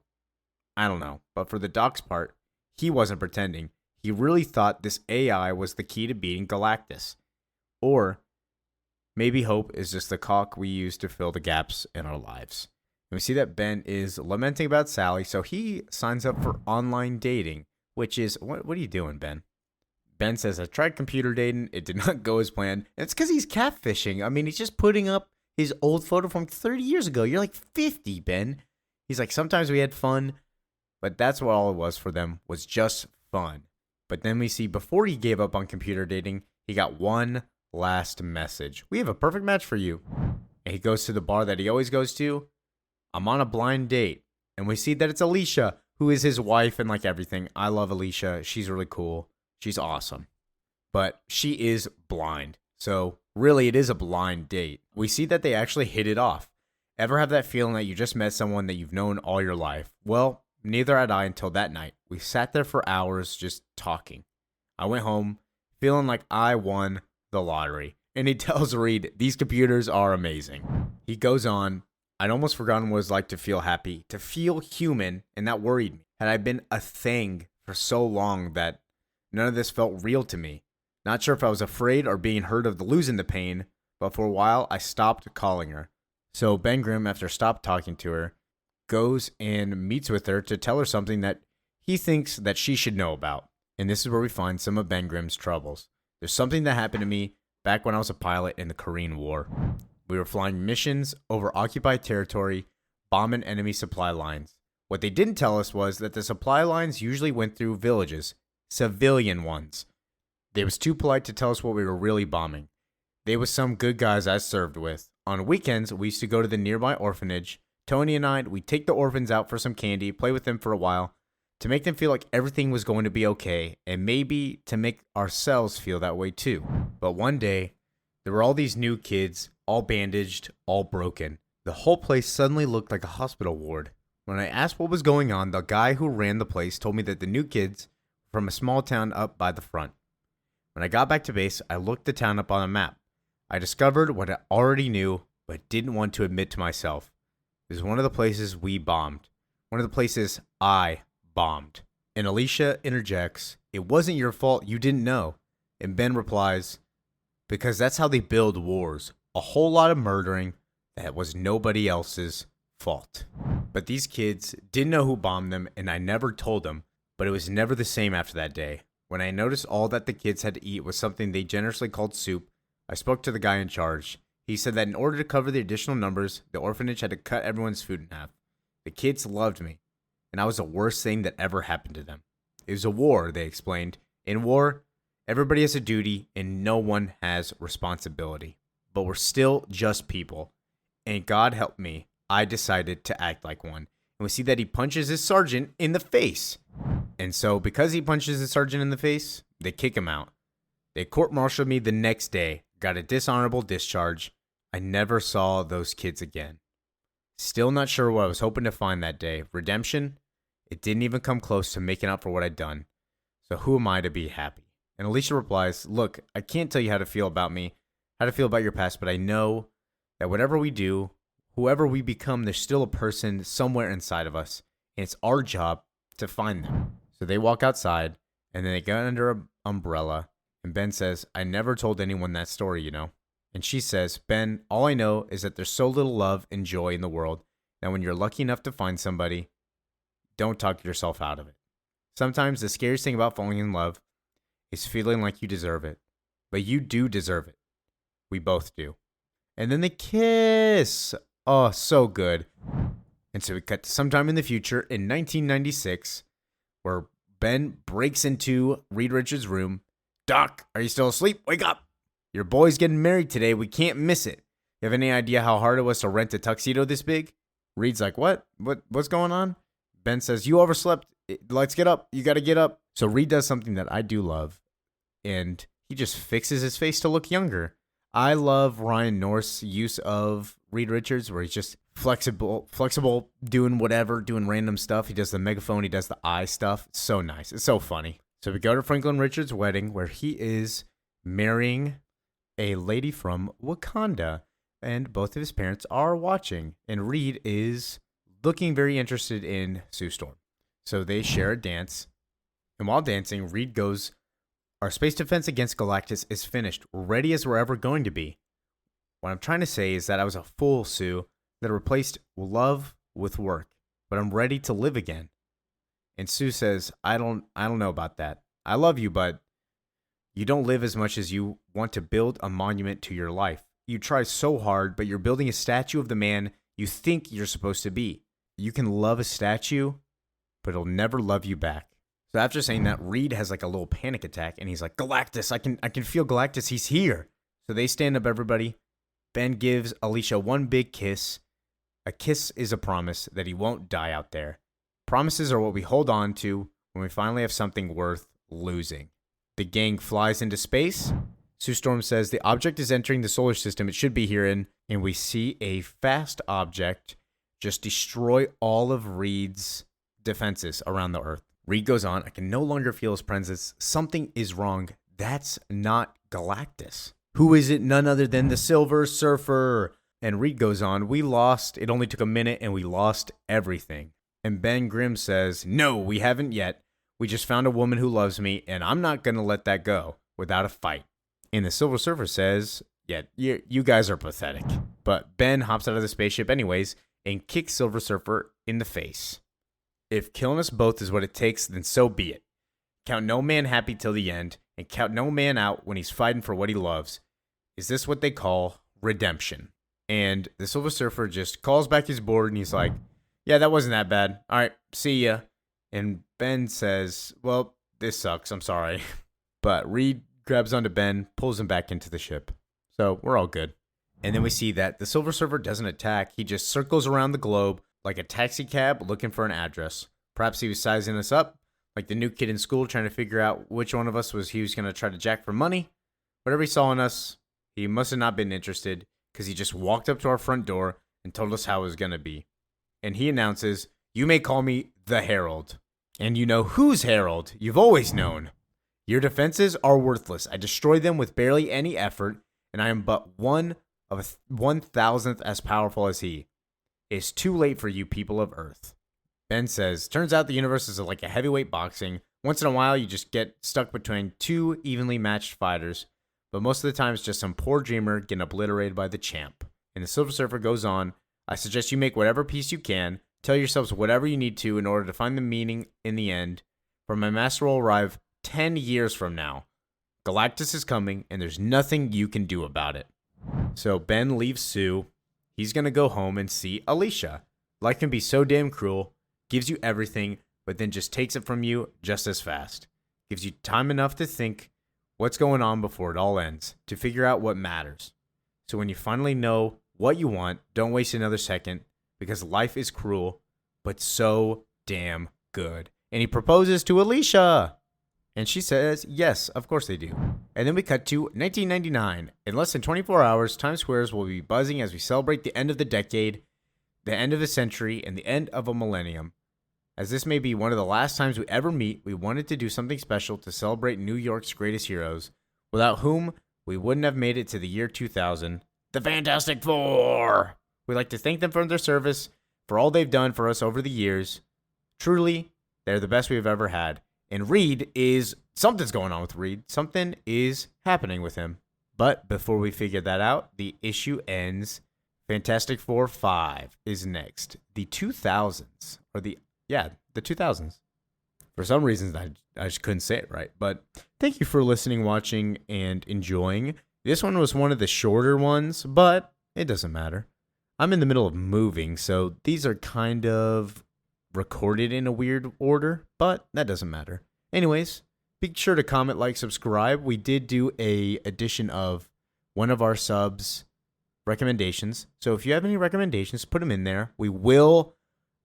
I don't know, but for the Doc's part, he wasn't pretending. He really thought this AI was the key to beating Galactus. Or maybe hope is just the caulk we use to fill the gaps in our lives. And we see that Ben is lamenting about Sally, so he signs up for online dating, which is, what are you doing, Ben? Ben says, I tried computer dating. It did not go as planned. And it's because he's catfishing. I mean, he's just putting up his old photo from 30 years ago. You're like 50, Ben. He's like, sometimes we had fun, but that's what all it was for them, was just fun. But then we see before he gave up on computer dating, he got one last message. We have a perfect match for you. And he goes to the bar that he always goes to. I'm on a blind date. And we see that it's Alicia, who is his wife and like everything. I love Alicia. She's really cool. She's awesome. But she is blind. So really, it is a blind date. We see that they actually hit it off. Ever have that feeling that you just met someone that you've known all your life? Well, neither had I until that night. We sat there for hours just talking. I went home feeling like I won the lottery. And he tells Reed, these computers are amazing. He goes on, I'd almost forgotten what it was like to feel happy, to feel human, and that worried me. Had I been a thing for so long that none of this felt real to me. Not sure if I was afraid or being hurt of losing the pain, but for a while I stopped calling her. So Ben Grimm, after stopped talking to her, goes and meets with her to tell her something that he thinks that she should know about. And this is where we find some of Ben Grimm's troubles. There's something that happened to me back when I was a pilot in the Korean War. We were flying missions over occupied territory, bombing enemy supply lines. What they didn't tell us was that the supply lines usually went through villages, civilian ones. They was too polite to tell us what we were really bombing. They was some good guys I served with. On weekends, we used to go to the nearby orphanage. Tony and we'd take the orphans out for some candy, play with them for a while, to make them feel like everything was going to be okay, and maybe to make ourselves feel that way too. But one day, there were all these new kids, all bandaged, all broken. The whole place suddenly looked like a hospital ward. When I asked what was going on, the guy who ran the place told me that the new kids were from a small town up by the front. When I got back to base, I looked the town up on a map. I discovered what I already knew, but didn't want to admit to myself. It was one of the places we bombed. One of the places I bombed. And Alicia interjects, it wasn't your fault, you didn't know. And Ben replies, because that's how they build wars. A whole lot of murdering that was nobody else's fault. But these kids didn't know who bombed them, and I never told them, but it was never the same after that day. When I noticed all that the kids had to eat was something they generously called soup, I spoke to the guy in charge. He said that in order to cover the additional numbers, the orphanage had to cut everyone's food in half. The kids loved me, and I was the worst thing that ever happened to them. It was a war, they explained. In war, everybody has a duty, and no one has responsibility. But we're still just people. And God help me, I decided to act like one. And we see that he punches his sergeant in the face. And so, because he punches his sergeant in the face, they kick him out. They court-martialed me the next day, got a dishonorable discharge. I never saw those kids again. Still not sure what I was hoping to find that day. Redemption? It didn't even come close to making up for what I'd done. So who am I to be happy? And Alicia replies, look, I can't tell you how to feel about me, how to feel about your past, but I know that whatever we do, whoever we become, there's still a person somewhere inside of us, and it's our job to find them. So they walk outside, and then they get under an umbrella, and Ben says, I never told anyone that story, you know. And she says, Ben, all I know is that there's so little love and joy in the world that when you're lucky enough to find somebody, don't talk yourself out of it. Sometimes the scariest thing about falling in love is feeling like you deserve it. But you do deserve it. We both do. And then they kiss. Oh, so good. And so we cut to sometime in the future in 1996, where Ben breaks into Reed Richards' room. Doc, are you still asleep? Wake up. Your boy's getting married today. We can't miss it. You have any idea how hard it was to rent a tuxedo this big? Reed's like, what? What's going on? Ben says, you overslept. Let's get up. You got to get up. So Reed does something that I do love, and he just fixes his face to look younger. I love Ryan North's use of Reed Richards, where he's just flexible, doing whatever, doing random stuff. He does the megaphone. He does the eye stuff. It's so nice. It's so funny. So we go to Franklin Richards' wedding, where he is marrying a lady from Wakanda, and both of his parents are watching, and Reed is looking very interested in Sue Storm. So they share a dance, and while dancing, Reed goes, "Our space defense against Galactus is finished, ready as we're ever going to be." What I'm trying to say is that I was a fool, Sue, that replaced love with work, but I'm ready to live again. And Sue says, I don't know about that. I love you, but you don't live as much as you want to build a monument to your life. You try so hard, but you're building a statue of the man you think you're supposed to be. You can love a statue, but it'll never love you back. So after saying that, Reed has like a little panic attack, and he's like, Galactus, I can feel Galactus, he's here. So they stand up, everybody. Ben gives Alicia one big kiss. A kiss is a promise that he won't die out there. Promises are what we hold on to when we finally have something worth losing. The gang flies into space. Sue Storm says the object is entering the solar system. It should be here, and we see a fast object just destroy all of Reed's defenses around the Earth. Reed goes on, I can no longer feel his presence. Something is wrong. That's not Galactus. Who is it? None other than the Silver Surfer. And Reed goes on, we lost. It only took a minute, and we lost everything. And Ben Grimm says, no, we haven't yet. We just found a woman who loves me, and I'm not going to let that go without a fight. And the Silver Surfer says, yeah, you guys are pathetic. But Ben hops out of the spaceship anyways and kicks Silver Surfer in the face. If killing us both is what it takes, then so be it. Count no man happy till the end, and count no man out when he's fighting for what he loves. Is this what they call redemption? And the Silver Surfer just calls back his board, and he's like, yeah, that wasn't that bad. All right, see ya. And Ben says, well, this sucks. I'm sorry. But Reed grabs onto Ben, pulls him back into the ship. So we're all good. And then we see that the Silver Surfer doesn't attack. He just circles around the globe like a taxi cab looking for an address. Perhaps he was sizing us up, like the new kid in school trying to figure out which one of us he was going to try to jack for money. Whatever he saw in us, he must have not been interested, because he just walked up to our front door and told us how it was going to be. And he announces, you may call me the Herald. And you know who's Herald. You've always known. Your defenses are worthless. I destroyed them with barely any effort, and I am but 1/1000th as powerful as he. It's too late for you people of Earth. Ben says, turns out the universe is like a heavyweight boxing. Once in a while, you just get stuck between two evenly matched fighters, but most of the time it's just some poor dreamer getting obliterated by the champ. And the Silver Surfer goes on, I suggest you make whatever peace you can. Tell yourselves whatever you need to in order to find the meaning in the end. For my master will arrive 10 years from now. Galactus is coming, and there's nothing you can do about it. So Ben leaves Sue. He's going to go home and see Alicia. Life can be so damn cruel. Gives you everything, but then just takes it from you just as fast. Gives you time enough to think what's going on before it all ends, to figure out what matters. So when you finally know what you want, don't waste another second, because life is cruel, but so damn good. And he proposes to Alicia. And she says, yes, of course they do. And then we cut to 1999. In less than 24 hours, Times Square will be buzzing as we celebrate the end of the decade, the end of a century, and the end of a millennium. As this may be one of the last times we ever meet, we wanted to do something special to celebrate New York's greatest heroes, without whom we wouldn't have made it to the year 2000. The Fantastic Four! We'd like to thank them for their service, for all they've done for us over the years. Truly, they're the best we've ever had. And something's going on with Reed. Something is happening with him. But before we figure that out, the issue ends. Fantastic Four 5 is next. The 2000s. The 2000s. For some reasons, I just couldn't say it right. But thank you for listening, watching, and enjoying. This one was one of the shorter ones, but it doesn't matter. I'm in the middle of moving, so these are kind of recorded in a weird order, but that doesn't matter. Anyways, be sure to comment, like, subscribe. We did do a edition of one of our subs recommendations. So if you have any recommendations, put them in there. We will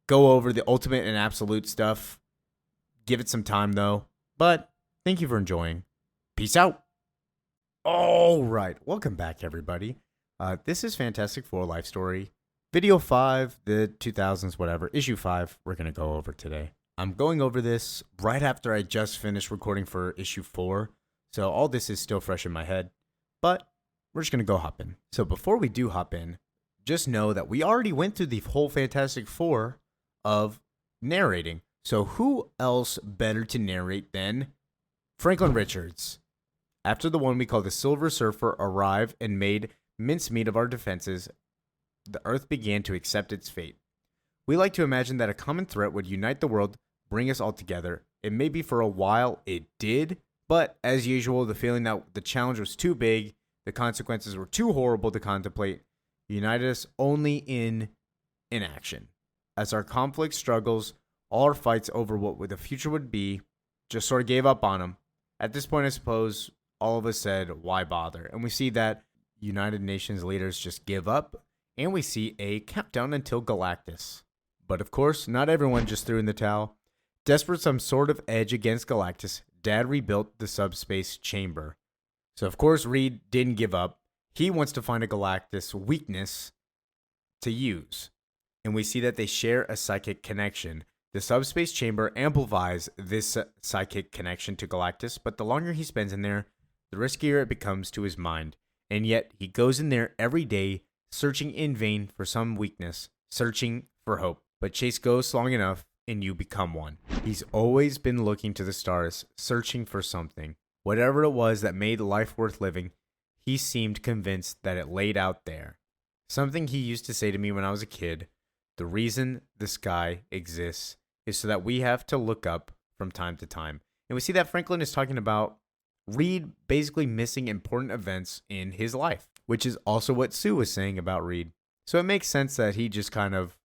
go over the ultimate and absolute stuff. Give it some time, though. But thank you for enjoying. Peace out. All right. Welcome back, everybody. This is Fantastic Four Life Story. Video 5, the 2000s, whatever. Issue 5, we're going to go over today. I'm going over this right after I just finished recording for issue 4. So all this is still fresh in my head. But we're just going to go hop in. So before we do hop in, just know that we already went through the whole Fantastic Four of narrating. So who else better to narrate than Franklin Richards? After the one we call the Silver Surfer arrived and made mincemeat of our defenses, the Earth began to accept its fate. We like to imagine that a common threat would unite the world, bring us all together. And maybe for a while it did, but as usual, the feeling that the challenge was too big, the consequences were too horrible to contemplate, united us only in inaction. As our conflict struggles, all our fights over what the future would be, just sort of gave up on them. At this point, I suppose all of us said, why bother? And we see that United Nations leaders just give up, and we see a countdown until Galactus. But of course, not everyone just threw in the towel. Desperate some sort of edge against Galactus, Dad rebuilt the subspace chamber. So of course, Reed didn't give up. He wants to find a Galactus weakness to use. And we see that they share a psychic connection. The subspace chamber amplifies this psychic connection to Galactus, but the longer he spends in there, the riskier it becomes to his mind. And yet, he goes in there every day, searching in vain for some weakness, searching for hope. But chase ghosts long enough, and you become one. He's always been looking to the stars, searching for something. Whatever it was that made life worth living, he seemed convinced that it laid out there. Something he used to say to me when I was a kid, the reason the sky exists is so that we have to look up from time to time. And we see that Franklin is talking about Reed basically missing important events in his life, which is also what Sue was saying about Reed. So it makes sense that he just kind of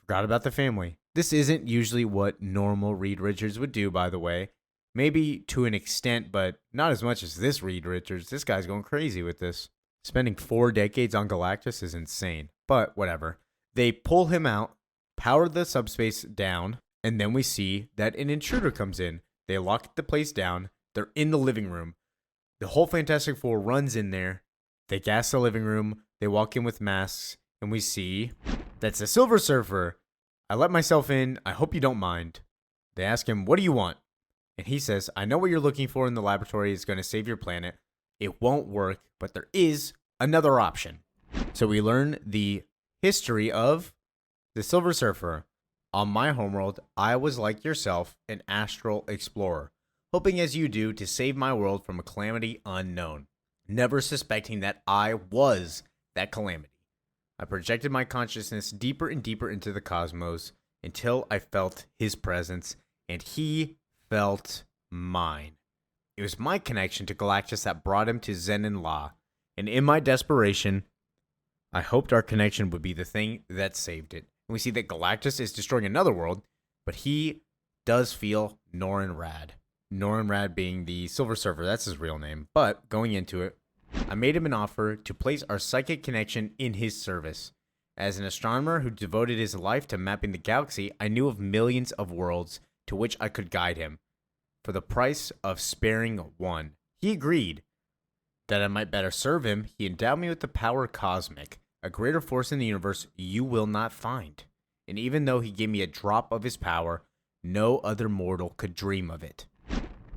forgot about the family. This isn't usually what normal Reed Richards would do, by the way. Maybe to an extent, but not as much as this Reed Richards. This guy's going crazy with this. Spending 4 decades on Galactus is insane, but whatever. They pull him out, power the subspace down, and then we see that an intruder comes in. They lock the place down. They're in the living room. The whole Fantastic Four runs in there. They gas the living room. They walk in with masks, and we see that's the Silver Surfer. I let myself in. I hope you don't mind. They ask him, what do you want? And he says, I know what you're looking for in the laboratory is going to save your planet. It won't work, but there is another option. So we learn the history of the Silver Surfer. On my homeworld, I was like yourself, an astral explorer, hoping as you do to save my world from a calamity unknown, never suspecting that I was that calamity. I projected my consciousness deeper and deeper into the cosmos until I felt his presence, and he felt mine. It was my connection to Galactus that brought him to Zen-en-La, and in my desperation, I hoped our connection would be the thing that saved it. And we see that Galactus is destroying another world, but he does feel Norrin Radd. Norrin Radd being the Silver Surfer, that's his real name. But going into it, I made him an offer to place our psychic connection in his service. As an astronomer who devoted his life to mapping the galaxy, I knew of millions of worlds to which I could guide him. For the price of sparing one, he agreed. That I might better serve him, he endowed me with the power cosmic, a greater force in the universe you will not find. And even though he gave me a drop of his power, no other mortal could dream of it.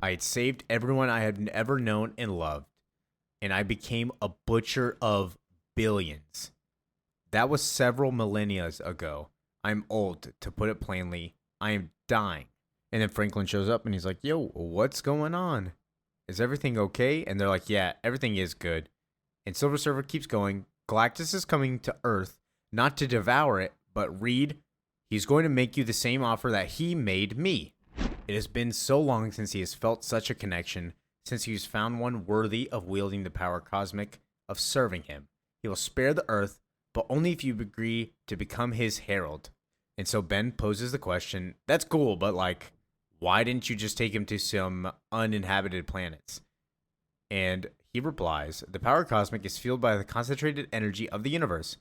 I had saved everyone I had ever known and loved, and I became a butcher of billions. That was several millennia ago. I'm old, to put it plainly. I am dying. And then Franklin shows up and he's like, yo, what's going on? Is everything okay? And they're like, yeah, everything is good. And Silver Surfer keeps going. Galactus is coming to Earth, not to devour it, but Reed, he's going to make you the same offer that he made me. It has been so long since he has felt such a connection, since he has found one worthy of wielding the power cosmic, of serving him. He will spare the Earth, but only if you agree to become his herald. And so Ben poses the question, that's cool, but like, why didn't you just take him to some uninhabited planets? And he replies, the power cosmic is fueled by the concentrated energy of the universe.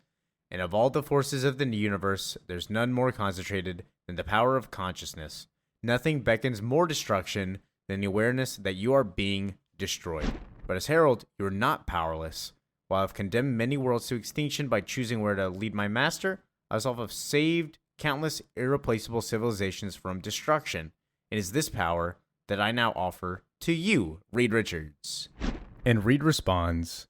And of all the forces of the universe, there's none more concentrated than the power of consciousness. Nothing beckons more destruction than the awareness that you are being destroyed. But as herald, you are not powerless. While I've condemned many worlds to extinction by choosing where to lead my master, I also have saved countless irreplaceable civilizations from destruction. It is this power that I now offer to you, Reed Richards. And Reed responds,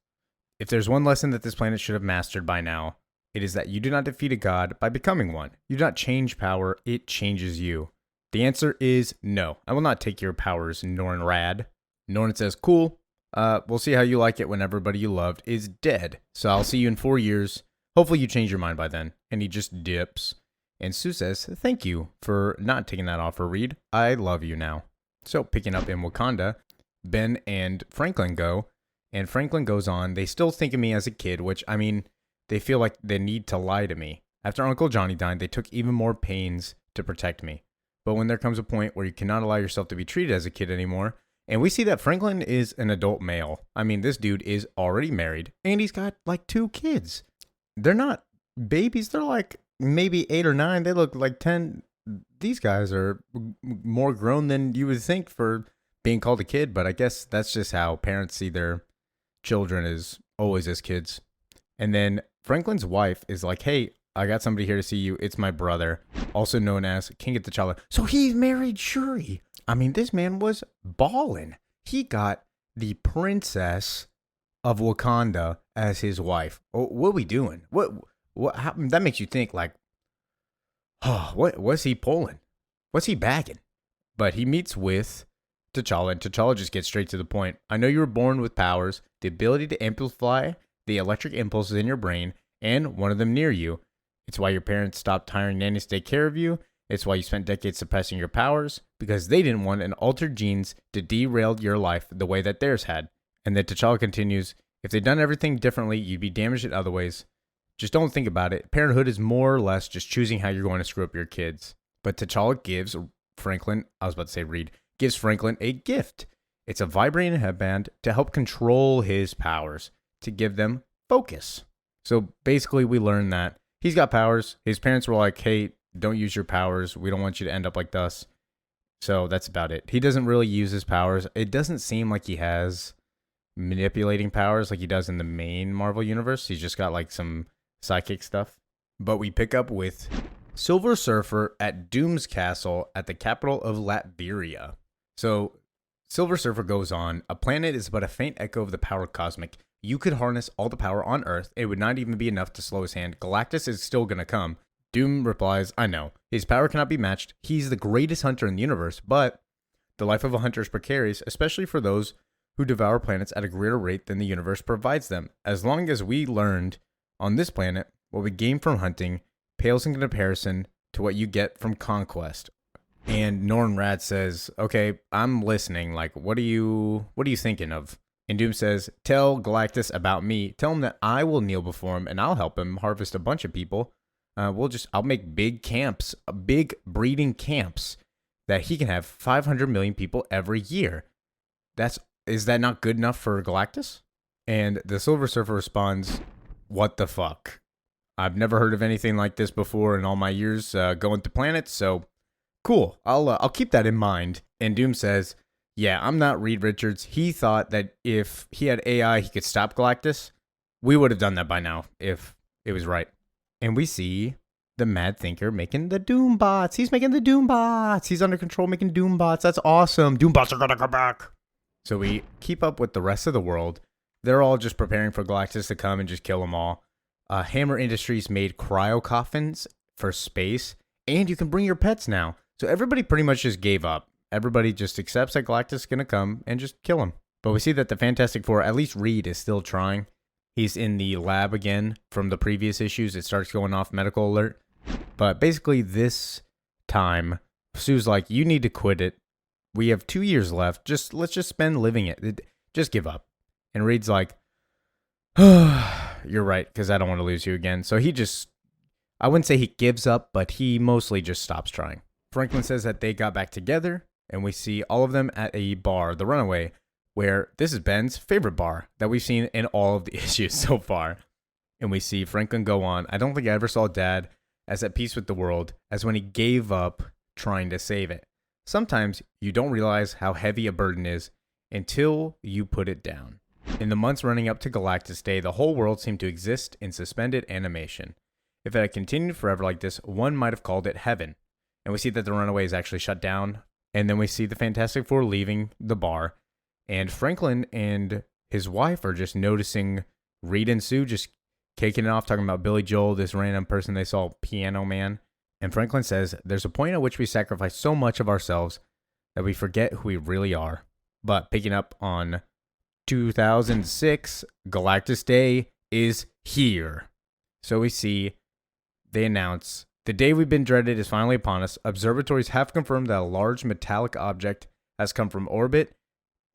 if there's one lesson that this planet should have mastered by now, It is that you do not defeat a god by becoming one. You do not change power, it changes you. The answer is no. I will not take your powers, Norn Rad. Norn says, cool. We'll see how you like it when everybody you loved is dead. So I'll see you in 4 years. Hopefully you change your mind by then. And he just dips. And Sue says, thank you for not taking that offer, Reed. I love you now. So picking up in Wakanda, Ben and Franklin go. And Franklin goes on, they still think of me as a kid, which, I mean, they feel like they need to lie to me. After Uncle Johnny died, they took even more pains to protect me. But when there comes a point where you cannot allow yourself to be treated as a kid anymore, and we see that Franklin is an adult male. I mean, this dude is already married, and he's got like 2 kids. They're not babies. They're like maybe 8 or 9. They look like 10. These guys are more grown than you would think for being called a kid, but I guess that's just how parents see their children, as always as kids. And then Franklin's wife is like, hey, I got somebody here to see you. It's my brother, also known as King T'Challa. So he's married Shuri. I mean, this man was ballin'. He got the princess of Wakanda as his wife. Oh, what are we doing? How, that makes you think like, oh, what's he pulling? What's he bagging? But he meets with T'Challa, and T'Challa just gets straight to the point. I know you were born with powers, the ability to amplify the electric impulses in your brain, and one of them near you. It's why your parents stopped hiring nannies to take care of you. It's why you spent decades suppressing your powers, because they didn't want an altered genes to derail your life the way that theirs had. And then T'Challa continues, if they'd done everything differently, you'd be damaged in other ways. Just don't think about it. Parenthood is more or less just choosing how you're going to screw up your kids. But T'Challa gives Franklin, Reed, gives Franklin a gift. It's a vibrating headband to help control his powers, to give them focus. So basically we learn that he's got powers. His parents were like, hey, don't use your powers. We don't want you to end up like us. So that's about it. He doesn't really use his powers. It doesn't seem like he has manipulating powers like he does in the main Marvel universe. He's just got like some psychic stuff. But we pick up with Silver Surfer at Doom's Castle at the capital of Latveria. So Silver Surfer goes on, a planet is but a faint echo of the power cosmic. You could harness all the power on Earth. It would not even be enough to slow his hand. Galactus is still going to come. Doom replies, I know. His power cannot be matched. He's the greatest hunter in the universe, but the life of a hunter is precarious, especially for those who devour planets at a greater rate than the universe provides them. As long as we learned on this planet, what we gain from hunting pales in comparison to what you get from conquest. And Norn Rad says, okay, I'm listening. Like, what are you thinking of? And Doom says, tell Galactus about me. Tell him that I will kneel before him and I'll help him harvest a bunch of people. I'll make big camps, big breeding camps that he can have 500 million people every year. Is that not good enough for Galactus? And the Silver Surfer responds, what the fuck? I've never heard of anything like this before in all my years going to planets, so cool. I'll keep that in mind. And Doom says, yeah, I'm not Reed Richards. He thought that if he had AI, he could stop Galactus. We would have done that by now if it was right. And we see the Mad Thinker making the Doom bots. He's making the Doom bots. He's under control making Doom bots. That's awesome. Doom bots are going to come back. So we keep up with the rest of the world. They're all just preparing for Galactus to come and just kill them all. Hammer Industries made cryo coffins for space. And you can bring your pets now. So everybody pretty much just gave up. Everybody just accepts that Galactus is going to come and just kill him. But we see that the Fantastic Four, at least Reed, is still trying. He's in the lab again from the previous issues. It starts going off medical alert. But basically this time, Sue's like, you need to quit it. We have 2 years left. Let's just spend living it. Just give up. And Reed's like, you're right, because I don't want to lose you again. So I wouldn't say he gives up, but he mostly just stops trying. Franklin says that they got back together, and we see all of them at a bar, the Runaway, where this is Ben's favorite bar that we've seen in all of the issues so far. And we see Franklin go on, I don't think I ever saw Dad as at peace with the world as when he gave up trying to save it. Sometimes you don't realize how heavy a burden is until you put it down. In the months running up to Galactus Day, the whole world seemed to exist in suspended animation. If it had continued forever like this, one might have called it heaven. And we see that the Runaway is actually shut down. And then we see the Fantastic Four leaving the bar. And Franklin and his wife are just noticing Reed and Sue just kicking it off, talking about Billy Joel, this random person they saw, Piano Man. And Franklin says, there's a point at which we sacrifice so much of ourselves that we forget who we really are. But picking up on 2006, Galactus Day is here. So we see they announce, the day we've been dreaded is finally upon us. Observatories have confirmed that a large metallic object has come from orbit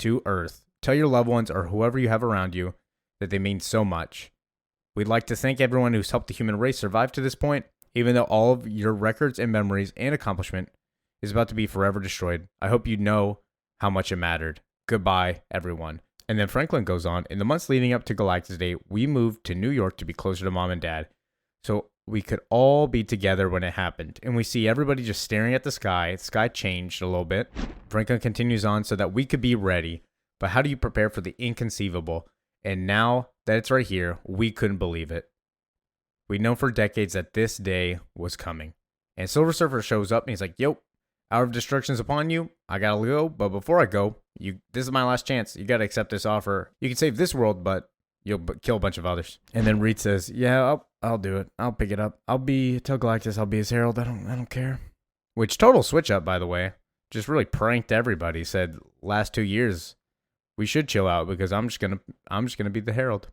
to Earth. Tell your loved ones or whoever you have around you that they mean so much. We'd like to thank everyone who's helped the human race survive to this point, even though all of your records and memories and accomplishment is about to be forever destroyed. I hope you know how much it mattered. Goodbye, everyone. And then Franklin goes on, in the months leading up to Galactus Day, we moved to New York to be closer to Mom and Dad, so we could all be together when it happened. And we see everybody just staring at the sky. The sky changed a little bit. Franklin continues on, so that we could be ready. But how do you prepare for the inconceivable? And now that it's right here, we couldn't believe it. We'd known for decades that this day was coming. And Silver Surfer shows up and he's like, yo, hour of destruction's upon you. I gotta go, but before I go, this is my last chance. You gotta accept this offer. You can save this world, but you'll kill a bunch of others. And then Reed says, yeah, I'll do it. I'll pick it up. Tell Galactus I'll be his herald. I don't care. Which total switch up, by the way. Just really pranked everybody. Said last 2 years we should chill out because I'm just gonna be the herald.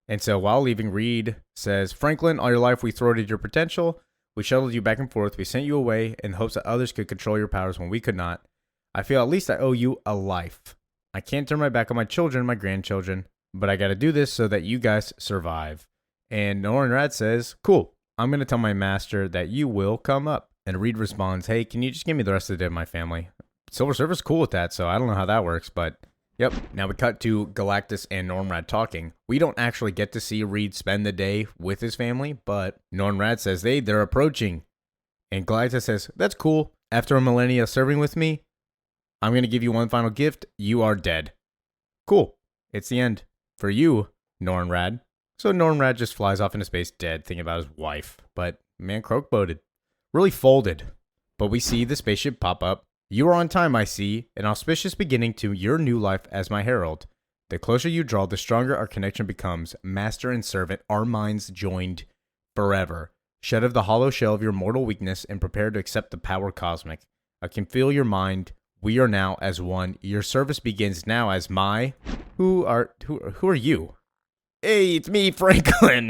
And so while leaving, Reed says, Franklin, all your life we thwarted your potential. We shuttled you back and forth. We sent you away in hopes that others could control your powers when we could not. I feel at least I owe you a life. I can't turn my back on my children, my grandchildren, but I got to do this so that you guys survive. And Norrin Radd says, cool, I'm going to tell my master that you will come up. And Reed responds, hey, can you just give me the rest of the day of my family? Silver Surfer's cool with that, so I don't know how that works, but yep. Now we cut to Galactus and Norrin Radd talking. We don't actually get to see Reed spend the day with his family, but Norrin Radd says, they're approaching. And Galactus says, that's cool. After a millennia serving with me, I'm going to give you one final gift. You are dead. Cool. It's the end. For you, Norrin Radd. So Norrin Radd just flies off into space dead, thinking about his wife. But man, croak-boated. Really folded. But we see the spaceship pop up. You are on time, I see. An auspicious beginning to your new life as my herald. The closer you draw, the stronger our connection becomes. Master and servant, our minds joined forever. Shed of the hollow shell of your mortal weakness and prepare to accept the power cosmic. I can feel your mind. We are now as one. Your service begins now as my... Who are you? Hey, it's me, Franklin.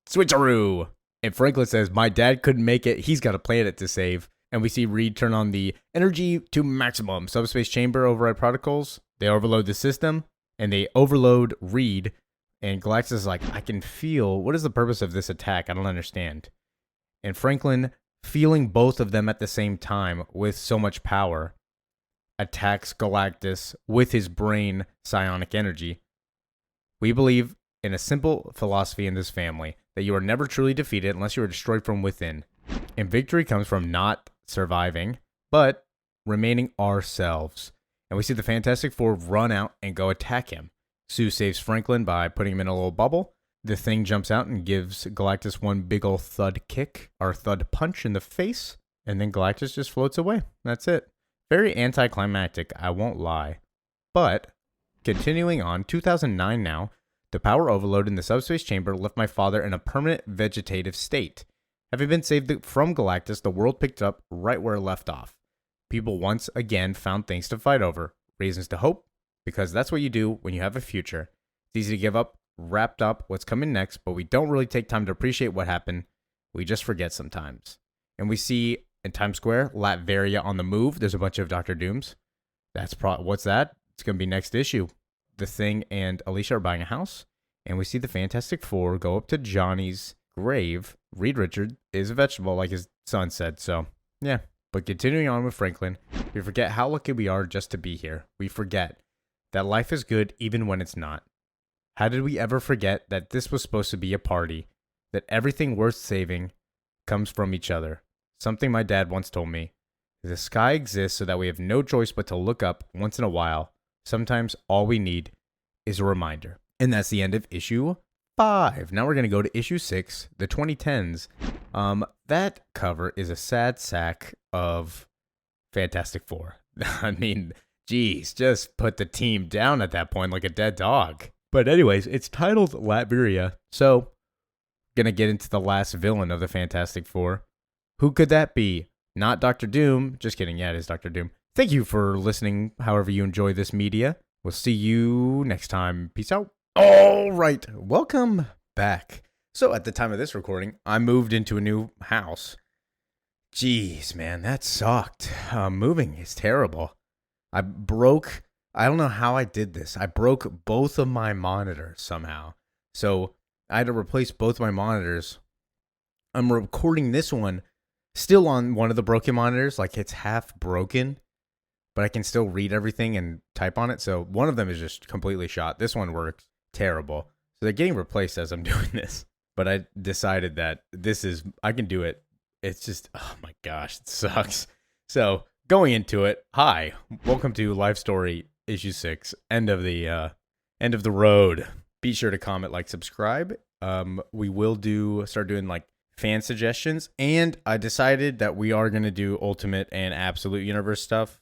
Switcheroo. And Franklin says, my dad couldn't make it. He's got a planet to save. And we see Reed turn on the energy to maximum. Subspace chamber override protocols. They overload the system. And they overload Reed. And Galactus is like, I can feel... What is the purpose of this attack? I don't understand. And Franklin, feeling both of them at the same time with so much power, attacks Galactus with his brain psionic energy. We believe in a simple philosophy in this family, that you are never truly defeated unless you are destroyed from within. And victory comes from not surviving, but remaining ourselves. And we see the Fantastic Four run out and go attack him. Sue saves Franklin by putting him in a little bubble. The Thing jumps out and gives Galactus one big ol' thud kick, or thud punch in the face, and then Galactus just floats away. That's it. Very anticlimactic, I won't lie. But, continuing on, 2009 now, the power overload in the subspace chamber left my father in a permanent vegetative state. Having been saved from Galactus, the world picked up right where it left off. People once again found things to fight over, reasons to hope, because that's what you do when you have a future. It's easy to give up, wrapped up what's coming next, but we don't really take time to appreciate what happened. We just forget sometimes. And we see in Times Square, Latveria on the move. There's a bunch of Dr. Dooms. What's that? It's going to be next issue. The Thing and Alicia are buying a house, and we see the Fantastic Four go up to Johnny's grave. Reed Richard is a vegetable, like his son said, so yeah. But continuing on with Franklin, we forget how lucky we are just to be here. We forget that life is good even when it's not. How did we ever forget that this was supposed to be a party, that everything worth saving comes from each other? Something my dad once told me. The sky exists so that we have no choice but to look up once in a while. Sometimes all we need is a reminder. And that's the end of issue 5. Now we're going to go to issue 6, the 2010s. That cover is a sad sack of Fantastic Four. I mean, geez, just put the team down at that point like a dead dog. But anyways, it's titled Latveria. So gonna get into the last villain of the Fantastic Four. Who could that be? Not Doctor Doom. Just kidding. Yeah, it is Doctor Doom. Thank you for listening, however you enjoy this media. We'll see you next time. Peace out. All right. Welcome back. So at the time of this recording, I moved into a new house. Jeez, man, that sucked. Moving is terrible. I don't know how I did this. I broke both of my monitors somehow. So I had to replace both my monitors. I'm recording this one still on one of the broken monitors. Like it's half broken, but I can still read everything and type on it. So one of them is just completely shot. This one works terrible. So they're getting replaced as I'm doing this. But I decided that I can do it. It's just, oh my gosh, it sucks. So going into it, hi, welcome to Life Story Issue 6, end of the road. Be sure to comment, like, subscribe. We will start doing like fan suggestions, and I decided that we are going to do Ultimate and Absolute Universe stuff.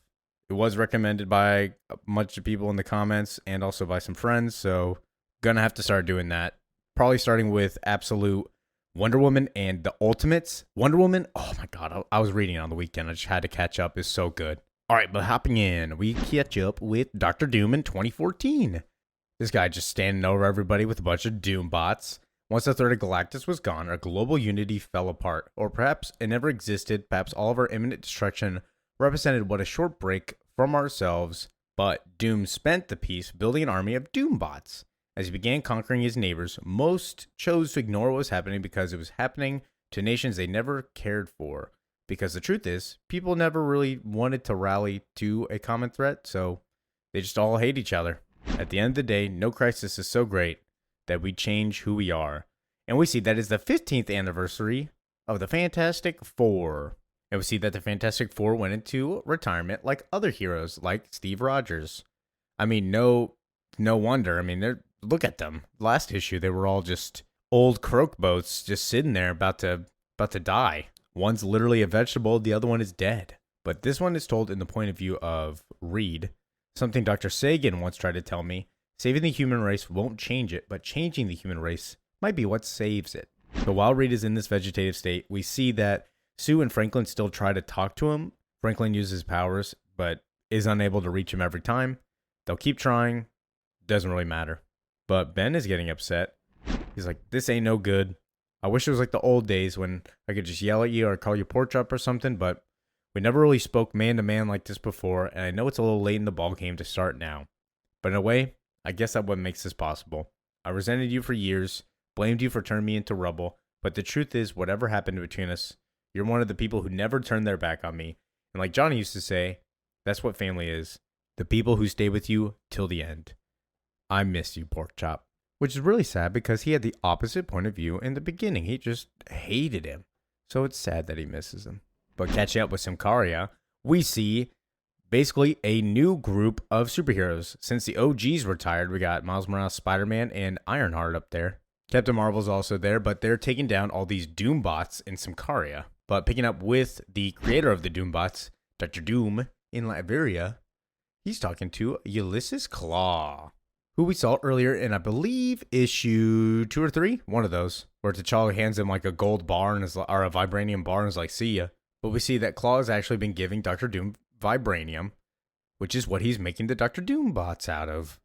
It was recommended by a bunch of people in the comments and also by some friends, so gonna have to start doing that. Probably starting with Absolute Wonder Woman and the Ultimates. Wonder Woman, oh my god, I was reading it on the weekend. I just had to catch up. It's so good. All right, but hopping in, we catch up with Dr. Doom in 2014. This guy just standing over everybody with a bunch of Doom bots. Once the threat of Galactus was gone, our global unity fell apart. Or perhaps it never existed. Perhaps all of our imminent destruction represented what a short break from ourselves. But Doom spent the peace building an army of Doom bots. As he began conquering his neighbors, most chose to ignore what was happening because it was happening to nations they never cared for. Because the truth is, people never really wanted to rally to a common threat, so they just all hate each other. At the end of the day, no crisis is so great that we change who we are. And we see that is the 15th anniversary of the Fantastic Four. And we see that the Fantastic Four went into retirement like other heroes, like Steve Rogers. I mean, no wonder. I mean, look at them. Last issue, they were all just old croak boats just sitting there about to die. One's literally a vegetable, the other one is dead. But this one is told in the point of view of Reed, something Dr. Sagan once tried to tell me. Saving the human race won't change it, but changing the human race might be what saves it. So while Reed is in this vegetative state, we see that Sue and Franklin still try to talk to him. Franklin uses powers, but is unable to reach him every time. They'll keep trying. Doesn't really matter. But Ben is getting upset. He's like, this ain't no good. I wish it was like the old days when I could just yell at you or call you pork chop or something, but we never really spoke man to man like this before, and I know it's a little late in the ball game to start now. But in a way, I guess that's what makes this possible. I resented you for years, blamed you for turning me into rubble, but the truth is, whatever happened between us, you're one of the people who never turned their back on me. And like Johnny used to say, that's what family is. The people who stay with you till the end. I miss you, pork chop. Which is really sad because he had the opposite point of view in the beginning. He just hated him. So it's sad that he misses him. But catching up with Symkaria, we see basically a new group of superheroes. Since the OGs retired, we got Miles Morales, Spider-Man, and Ironheart up there. Captain Marvel's also there, but they're taking down all these Doom bots in Symkaria. But picking up with the creator of the Doom bots, Dr. Doom, in Latveria, he's talking to Ulysses Klaue, who we saw earlier in, I believe, issue 2 or 3, one of those, where T'Challa hands him like a gold bar or a vibranium bar and is like, see ya. But we see that Klaue has actually been giving Dr. Doom vibranium, which is what he's making the Dr. Doom bots out of.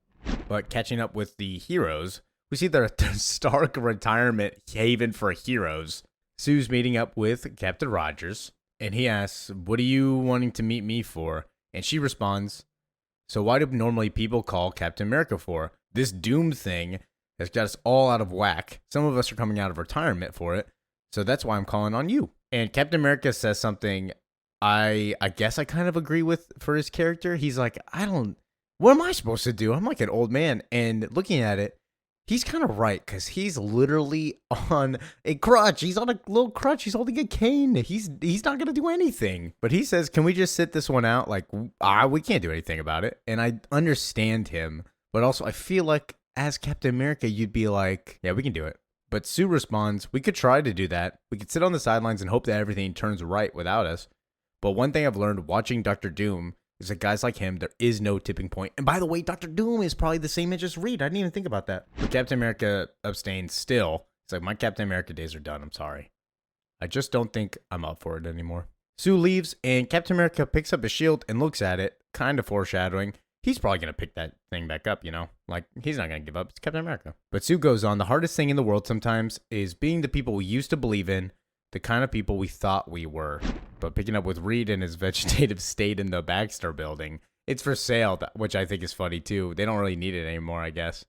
But catching up with the heroes, we see the Stark retirement haven for heroes. Sue's meeting up with Captain Rogers, and he asks, what are you wanting to meet me for? And she responds, so why do normally people call Captain America for? This Doom thing has got us all out of whack. Some of us are coming out of retirement for it, so that's why I'm calling on you. And Captain America says something I guess I kind of agree with for his character. He's like, what am I supposed to do? I'm like an old man. And looking at it, he's kind of right, because he's literally on a crutch. He's on a little crutch. He's holding a cane. He's not going to do anything. But he says, can we just sit this one out? Like, we can't do anything about it. And I understand him. But also, I feel like as Captain America, you'd be like, yeah, we can do it. But Sue responds, we could try to do that. We could sit on the sidelines and hope that everything turns right without us. But one thing I've learned watching Dr. Doom is that guys like him, there is no tipping point. And by the way, Dr. Doom is probably the same age as Reed. I didn't even think about that. But Captain America abstains still. He's like, my Captain America days are done. I'm sorry. I just don't think I'm up for it anymore. Sue leaves, and Captain America picks up his shield and looks at it, kind of foreshadowing. He's probably going to pick that thing back up, you know? Like, he's not going to give up. It's Captain America. But Sue goes on, the hardest thing in the world sometimes is being the people we used to believe in, the kind of people we thought we were. But picking up with Reed in his vegetative state in the Baxter building, it's for sale, which I think is funny too. They don't really need it anymore, I guess.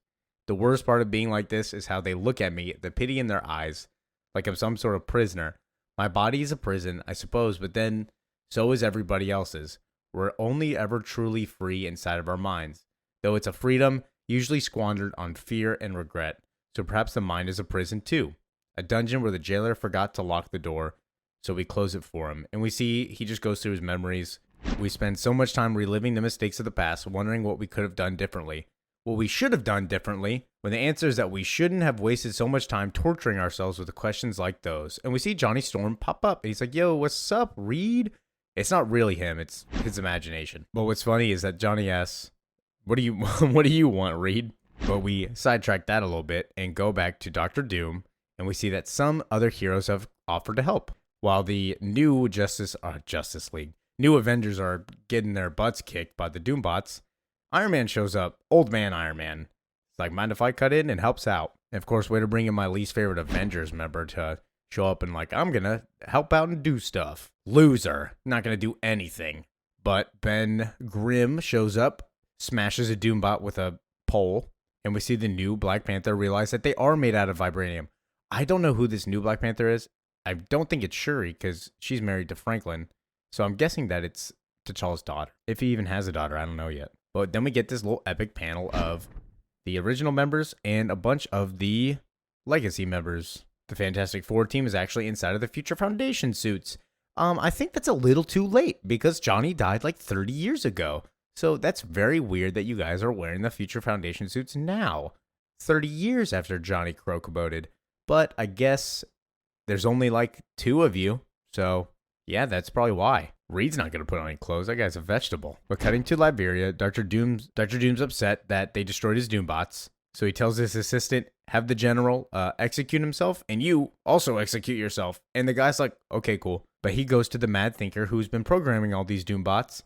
The worst part of being like this is how they look at me, the pity in their eyes, like I'm some sort of prisoner. My body is a prison, I suppose, but then so is everybody else's. We're only ever truly free inside of our minds, though it's a freedom usually squandered on fear and regret. So perhaps the mind is a prison too, a dungeon where the jailer forgot to lock the door, so we close it for him. And we see he just goes through his memories. We spend so much time reliving the mistakes of the past, wondering what we could have done differently. What we should have done differently, when the answer is that we shouldn't have wasted so much time torturing ourselves with questions like those. And we see Johnny Storm pop up, and he's like, yo, what's up, Reed? It's not really him, it's his imagination. But what's funny is that Johnny asks, what do you want, Reed? But we sidetrack that a little bit and go back to Dr. Doom, and we see that some other heroes have offered to help. While the new Justice League, new Avengers are getting their butts kicked by the Doombots, Iron Man shows up, old man Iron Man. It's like, mind if I cut in, and helps out. And of course, way to bring in my least favorite Avengers member to show up and like, I'm gonna help out and do stuff. Loser, not gonna do anything. But Ben Grimm shows up, smashes a Doombot with a pole, and we see the new Black Panther realize that they are made out of vibranium. I don't know who this new Black Panther is. I don't think it's Shuri, because she's married to Franklin. So I'm guessing that it's T'Challa's daughter. If he even has a daughter, I don't know yet. But then we get this little epic panel of the original members and a bunch of the legacy members. The Fantastic Four team is actually inside of the Future Foundation suits. I think that's a little too late because Johnny died like 30 years ago. So that's very weird that you guys are wearing the Future Foundation suits now, 30 years after Johnny croak-aboated. But I guess there's only like 2 of you. So yeah, that's probably why. Reed's not going to put on any clothes. That guy's a vegetable. But cutting to Liberia, Dr. Doom's upset that they destroyed his Doombots. So he tells his assistant, have the general execute himself, and you also execute yourself. And the guy's like, okay, cool. But he goes to the Mad Thinker who's been programming all these Doombots,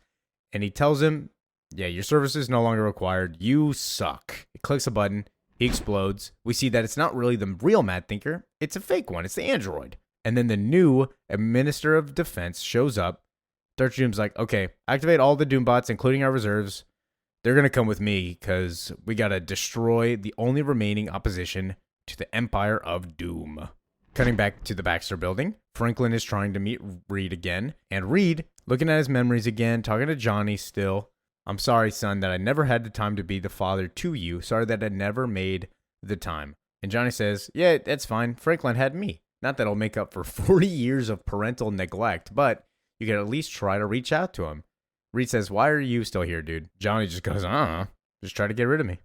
and he tells him, yeah, your service is no longer required. You suck. He clicks a button. He explodes. We see that it's not really the real Mad Thinker. It's a fake one. It's the android. And then the new Minister of Defense shows up. Dr. Doom's like, okay, activate all the Doombots, including our reserves. They're going to come with me because we got to destroy the only remaining opposition to the Empire of Doom. Cutting back to the Baxter building, Franklin is trying to meet Reed again. And Reed, looking at his memories again, talking to Johnny still. I'm sorry, son, that I never had the time to be the father to you. Sorry that I never made the time. And Johnny says, yeah, that's fine. Franklin had me. Not that I'll make up for 40 years of parental neglect, but you can at least try to reach out to him. Reed says, why are you still here, dude? Johnny just goes, I don't know. Just try to get rid of me.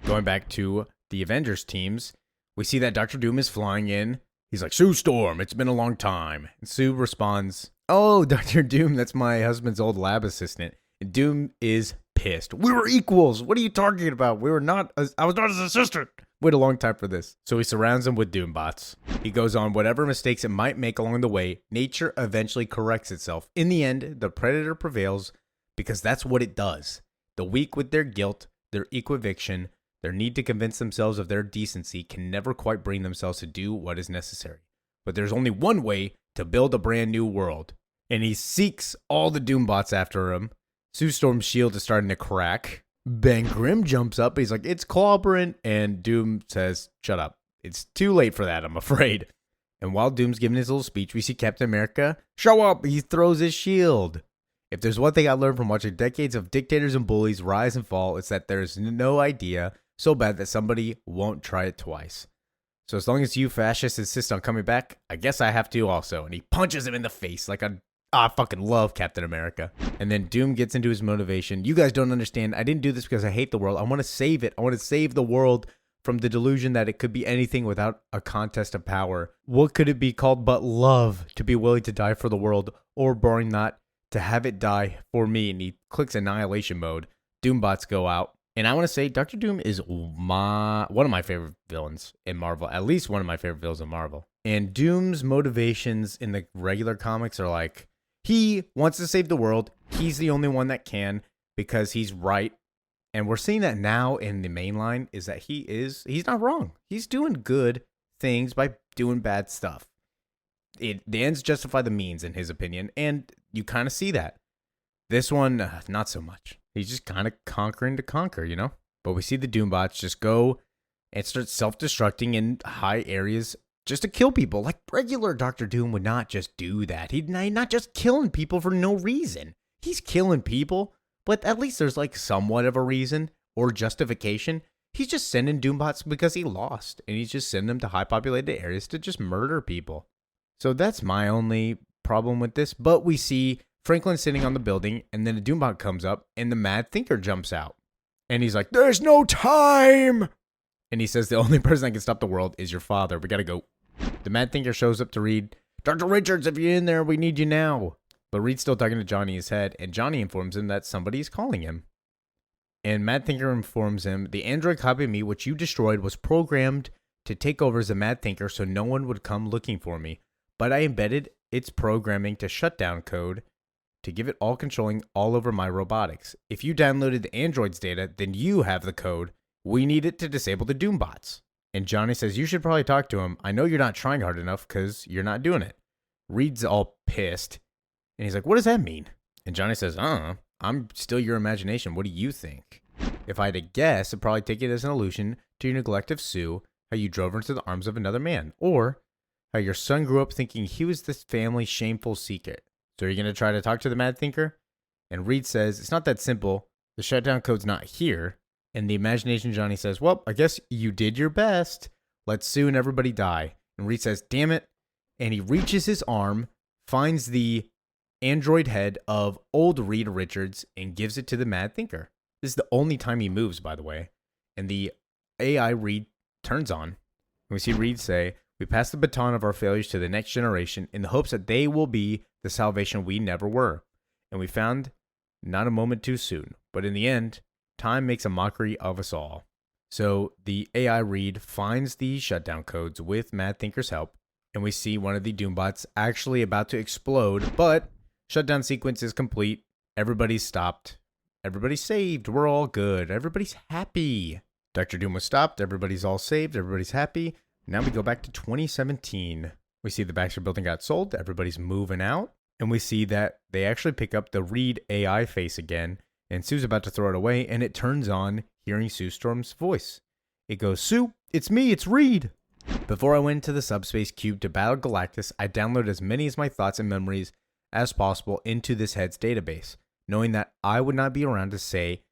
Going back to the Avengers teams, we see that Dr. Doom is flying in. He's like, Sue Storm, it's been a long time. And Sue responds, oh, Dr. Doom, that's my husband's old lab assistant. And Doom is pissed. We were equals. What are you talking about? I was not his assistant. Wait a long time for this. So he surrounds him with Doombots. He goes on, whatever mistakes it might make along the way, nature eventually corrects itself. In the end, the predator prevails because that's what it does. The weak with their guilt, their equivocation, their need to convince themselves of their decency can never quite bring themselves to do what is necessary. But there's only one way to build a brand new world. And he seeks all the Doombots after him. Sue Storm's shield is starting to crack. Ben Grimm jumps up. He's like, it's clobbering. And Doom says, shut up. It's too late for that, I'm afraid. And while Doom's giving his little speech, we see Captain America show up. He throws his shield. If there's one thing I learned from watching decades of dictators and bullies rise and fall, it's that there's no idea so bad that somebody won't try it twice. So as long as you fascists insist on coming back, I guess I have to also. And he punches him in the face like I fucking love Captain America. And then Doom gets into his motivation. You guys don't understand. I didn't do this because I hate the world. I want to save it. I want to save the world from the delusion that it could be anything without a contest of power. What could it be called but love to be willing to die for the world, or barring that, to have it die for me? And he clicks annihilation mode. Doombots go out. And I want to say Doctor Doom is one of my favorite villains in Marvel, at least one of my favorite villains in Marvel. And Doom's motivations in the regular comics are like, he wants to save the world. He's the only one that can because he's right. And we're seeing that now in the main line is that he's not wrong. He's doing good things by doing bad stuff. The ends justify the means, in his opinion. And you kind of see that. This one, not so much. He's just kind of conquering to conquer, you know? But we see the Doombots just go and start self-destructing in high areas just to kill people. Like regular Doctor Doom would not just do that. He's not just killing people for no reason. He's killing people, but at least there's like somewhat of a reason or justification. He's just sending Doombots because he lost, and he's just sending them to high-populated areas to just murder people. So that's my only problem with this. But we see Franklin sitting on the building, and then a Doombot comes up, and the Mad Thinker jumps out. And he's like, "There's no time!" And he says, "The only person that can stop the world is your father. We gotta go." The Mad Thinker shows up to Reed. "Dr. Richards, if you're in there, we need you now." But Reed's still talking to Johnny in his head, and Johnny informs him that somebody's calling him. And Mad Thinker informs him, "The android copy of me, which you destroyed, was programmed to take over as a Mad Thinker so no one would come looking for me. But I embedded its programming to shutdown code to give it all controlling all over my robotics. If you downloaded the android's data, then you have the code. We need it to disable the Doombots." And Johnny says, "You should probably talk to him. I know you're not trying hard enough because you're not doing it." Reed's all pissed. And he's like, "What does that mean?" And Johnny says, "I'm still your imagination. What do you think? If I had to guess, I'd probably take it as an allusion to your neglect of Sue, how you drove her into the arms of another man, or how your son grew up thinking he was this family's shameful secret. So are you going to try to talk to the Mad Thinker?" And Reed says, "It's not that simple. The shutdown code's not here." And the imagination Johnny says, "Well, I guess you did your best. Let Sue and everybody die." And Reed says, "Damn it." And he reaches his arm, finds the android head of old Reed Richards, and gives it to the Mad Thinker. This is the only time he moves, by the way. And the AI Reed turns on. And we see Reed say, "We pass the baton of our failures to the next generation in the hopes that they will be the salvation we never were. And we found not a moment too soon. But in the end, time makes a mockery of us all." So the AI Reed finds the shutdown codes with Mad Thinker's help. And we see one of the Doombots actually about to explode. But shutdown sequence is complete. Everybody's stopped. Everybody's saved. We're all good. Everybody's happy. Dr. Doom was stopped. Everybody's all saved. Everybody's happy. Now we go back to 2017. We see the Baxter building got sold. Everybody's moving out. And we see that they actually pick up the Reed AI face again. And Sue's about to throw it away. And it turns on, hearing Sue Storm's voice. It goes, "Sue, it's me. It's Reed." Before I went to the subspace cube to battle Galactus, I downloaded as many of my thoughts and memories as possible into this head's database, knowing that I would not be around to say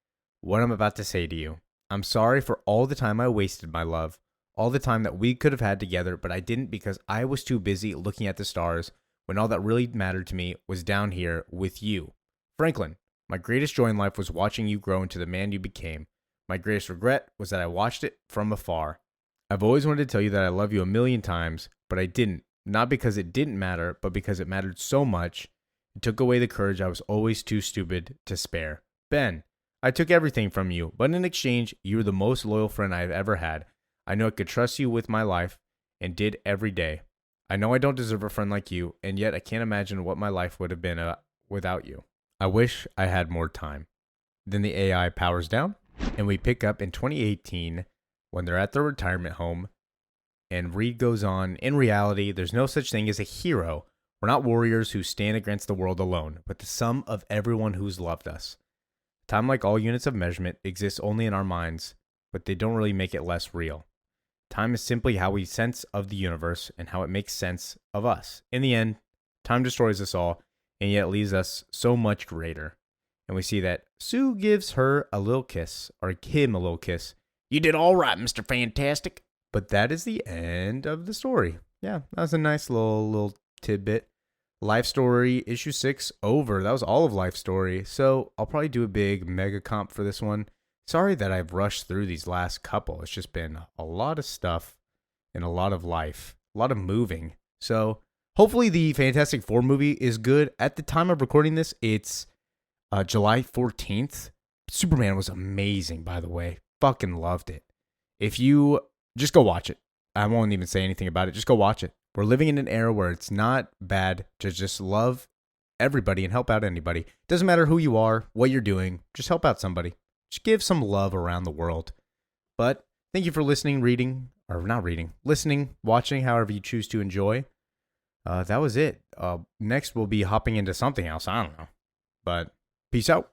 what I'm about to say to you. I'm sorry for all the time I wasted, my love. All the time that we could have had together, but I didn't because I was too busy looking at the stars when all that really mattered to me was down here with you. Franklin, my greatest joy in life was watching you grow into the man you became. My greatest regret was that I watched it from afar. I've always wanted to tell you that I love you a million times, but I didn't. Not because it didn't matter, but because it mattered so much. It took away the courage I was always too stupid to spare. Ben, I took everything from you, but in exchange, you were the most loyal friend I have ever had. I know I could trust you with my life, and did every day. I know I don't deserve a friend like you, and yet I can't imagine what my life would have been without you. I wish I had more time. Then the AI powers down, and we pick up in 2018 when they're at their retirement home, and Reed goes on, "In reality, there's no such thing as a hero. We're not warriors who stand against the world alone, but the sum of everyone who's loved us. Time, like all units of measurement, exists only in our minds, but they don't really make it less real. Time is simply how we sense of the universe and how it makes sense of us. In the end, time destroys us all, and yet leaves us so much greater." And we see that Sue gives her a little kiss, or him a little kiss. "You did all right, Mr. Fantastic." But that is the end of the story. Yeah, that was a nice little tidbit. Life Story issue 6 over. That was all of Life Story. So I'll probably do a big mega comp for this one. Sorry that I've rushed through these last couple. It's just been a lot of stuff and a lot of life, a lot of moving. So hopefully the Fantastic Four movie is good. At the time of recording this, it's July 14th. Superman was amazing, by the way. Fucking loved it. If you just go watch it, I won't even say anything about it. Just go watch it. We're living in an era where it's not bad to just love everybody and help out anybody. Doesn't matter who you are, what you're doing, just help out somebody. Just give some love around the world. But thank you for listening, reading, or not reading, listening, watching, however you choose to enjoy. That was it. Next, we'll be hopping into something else. I don't know. But peace out.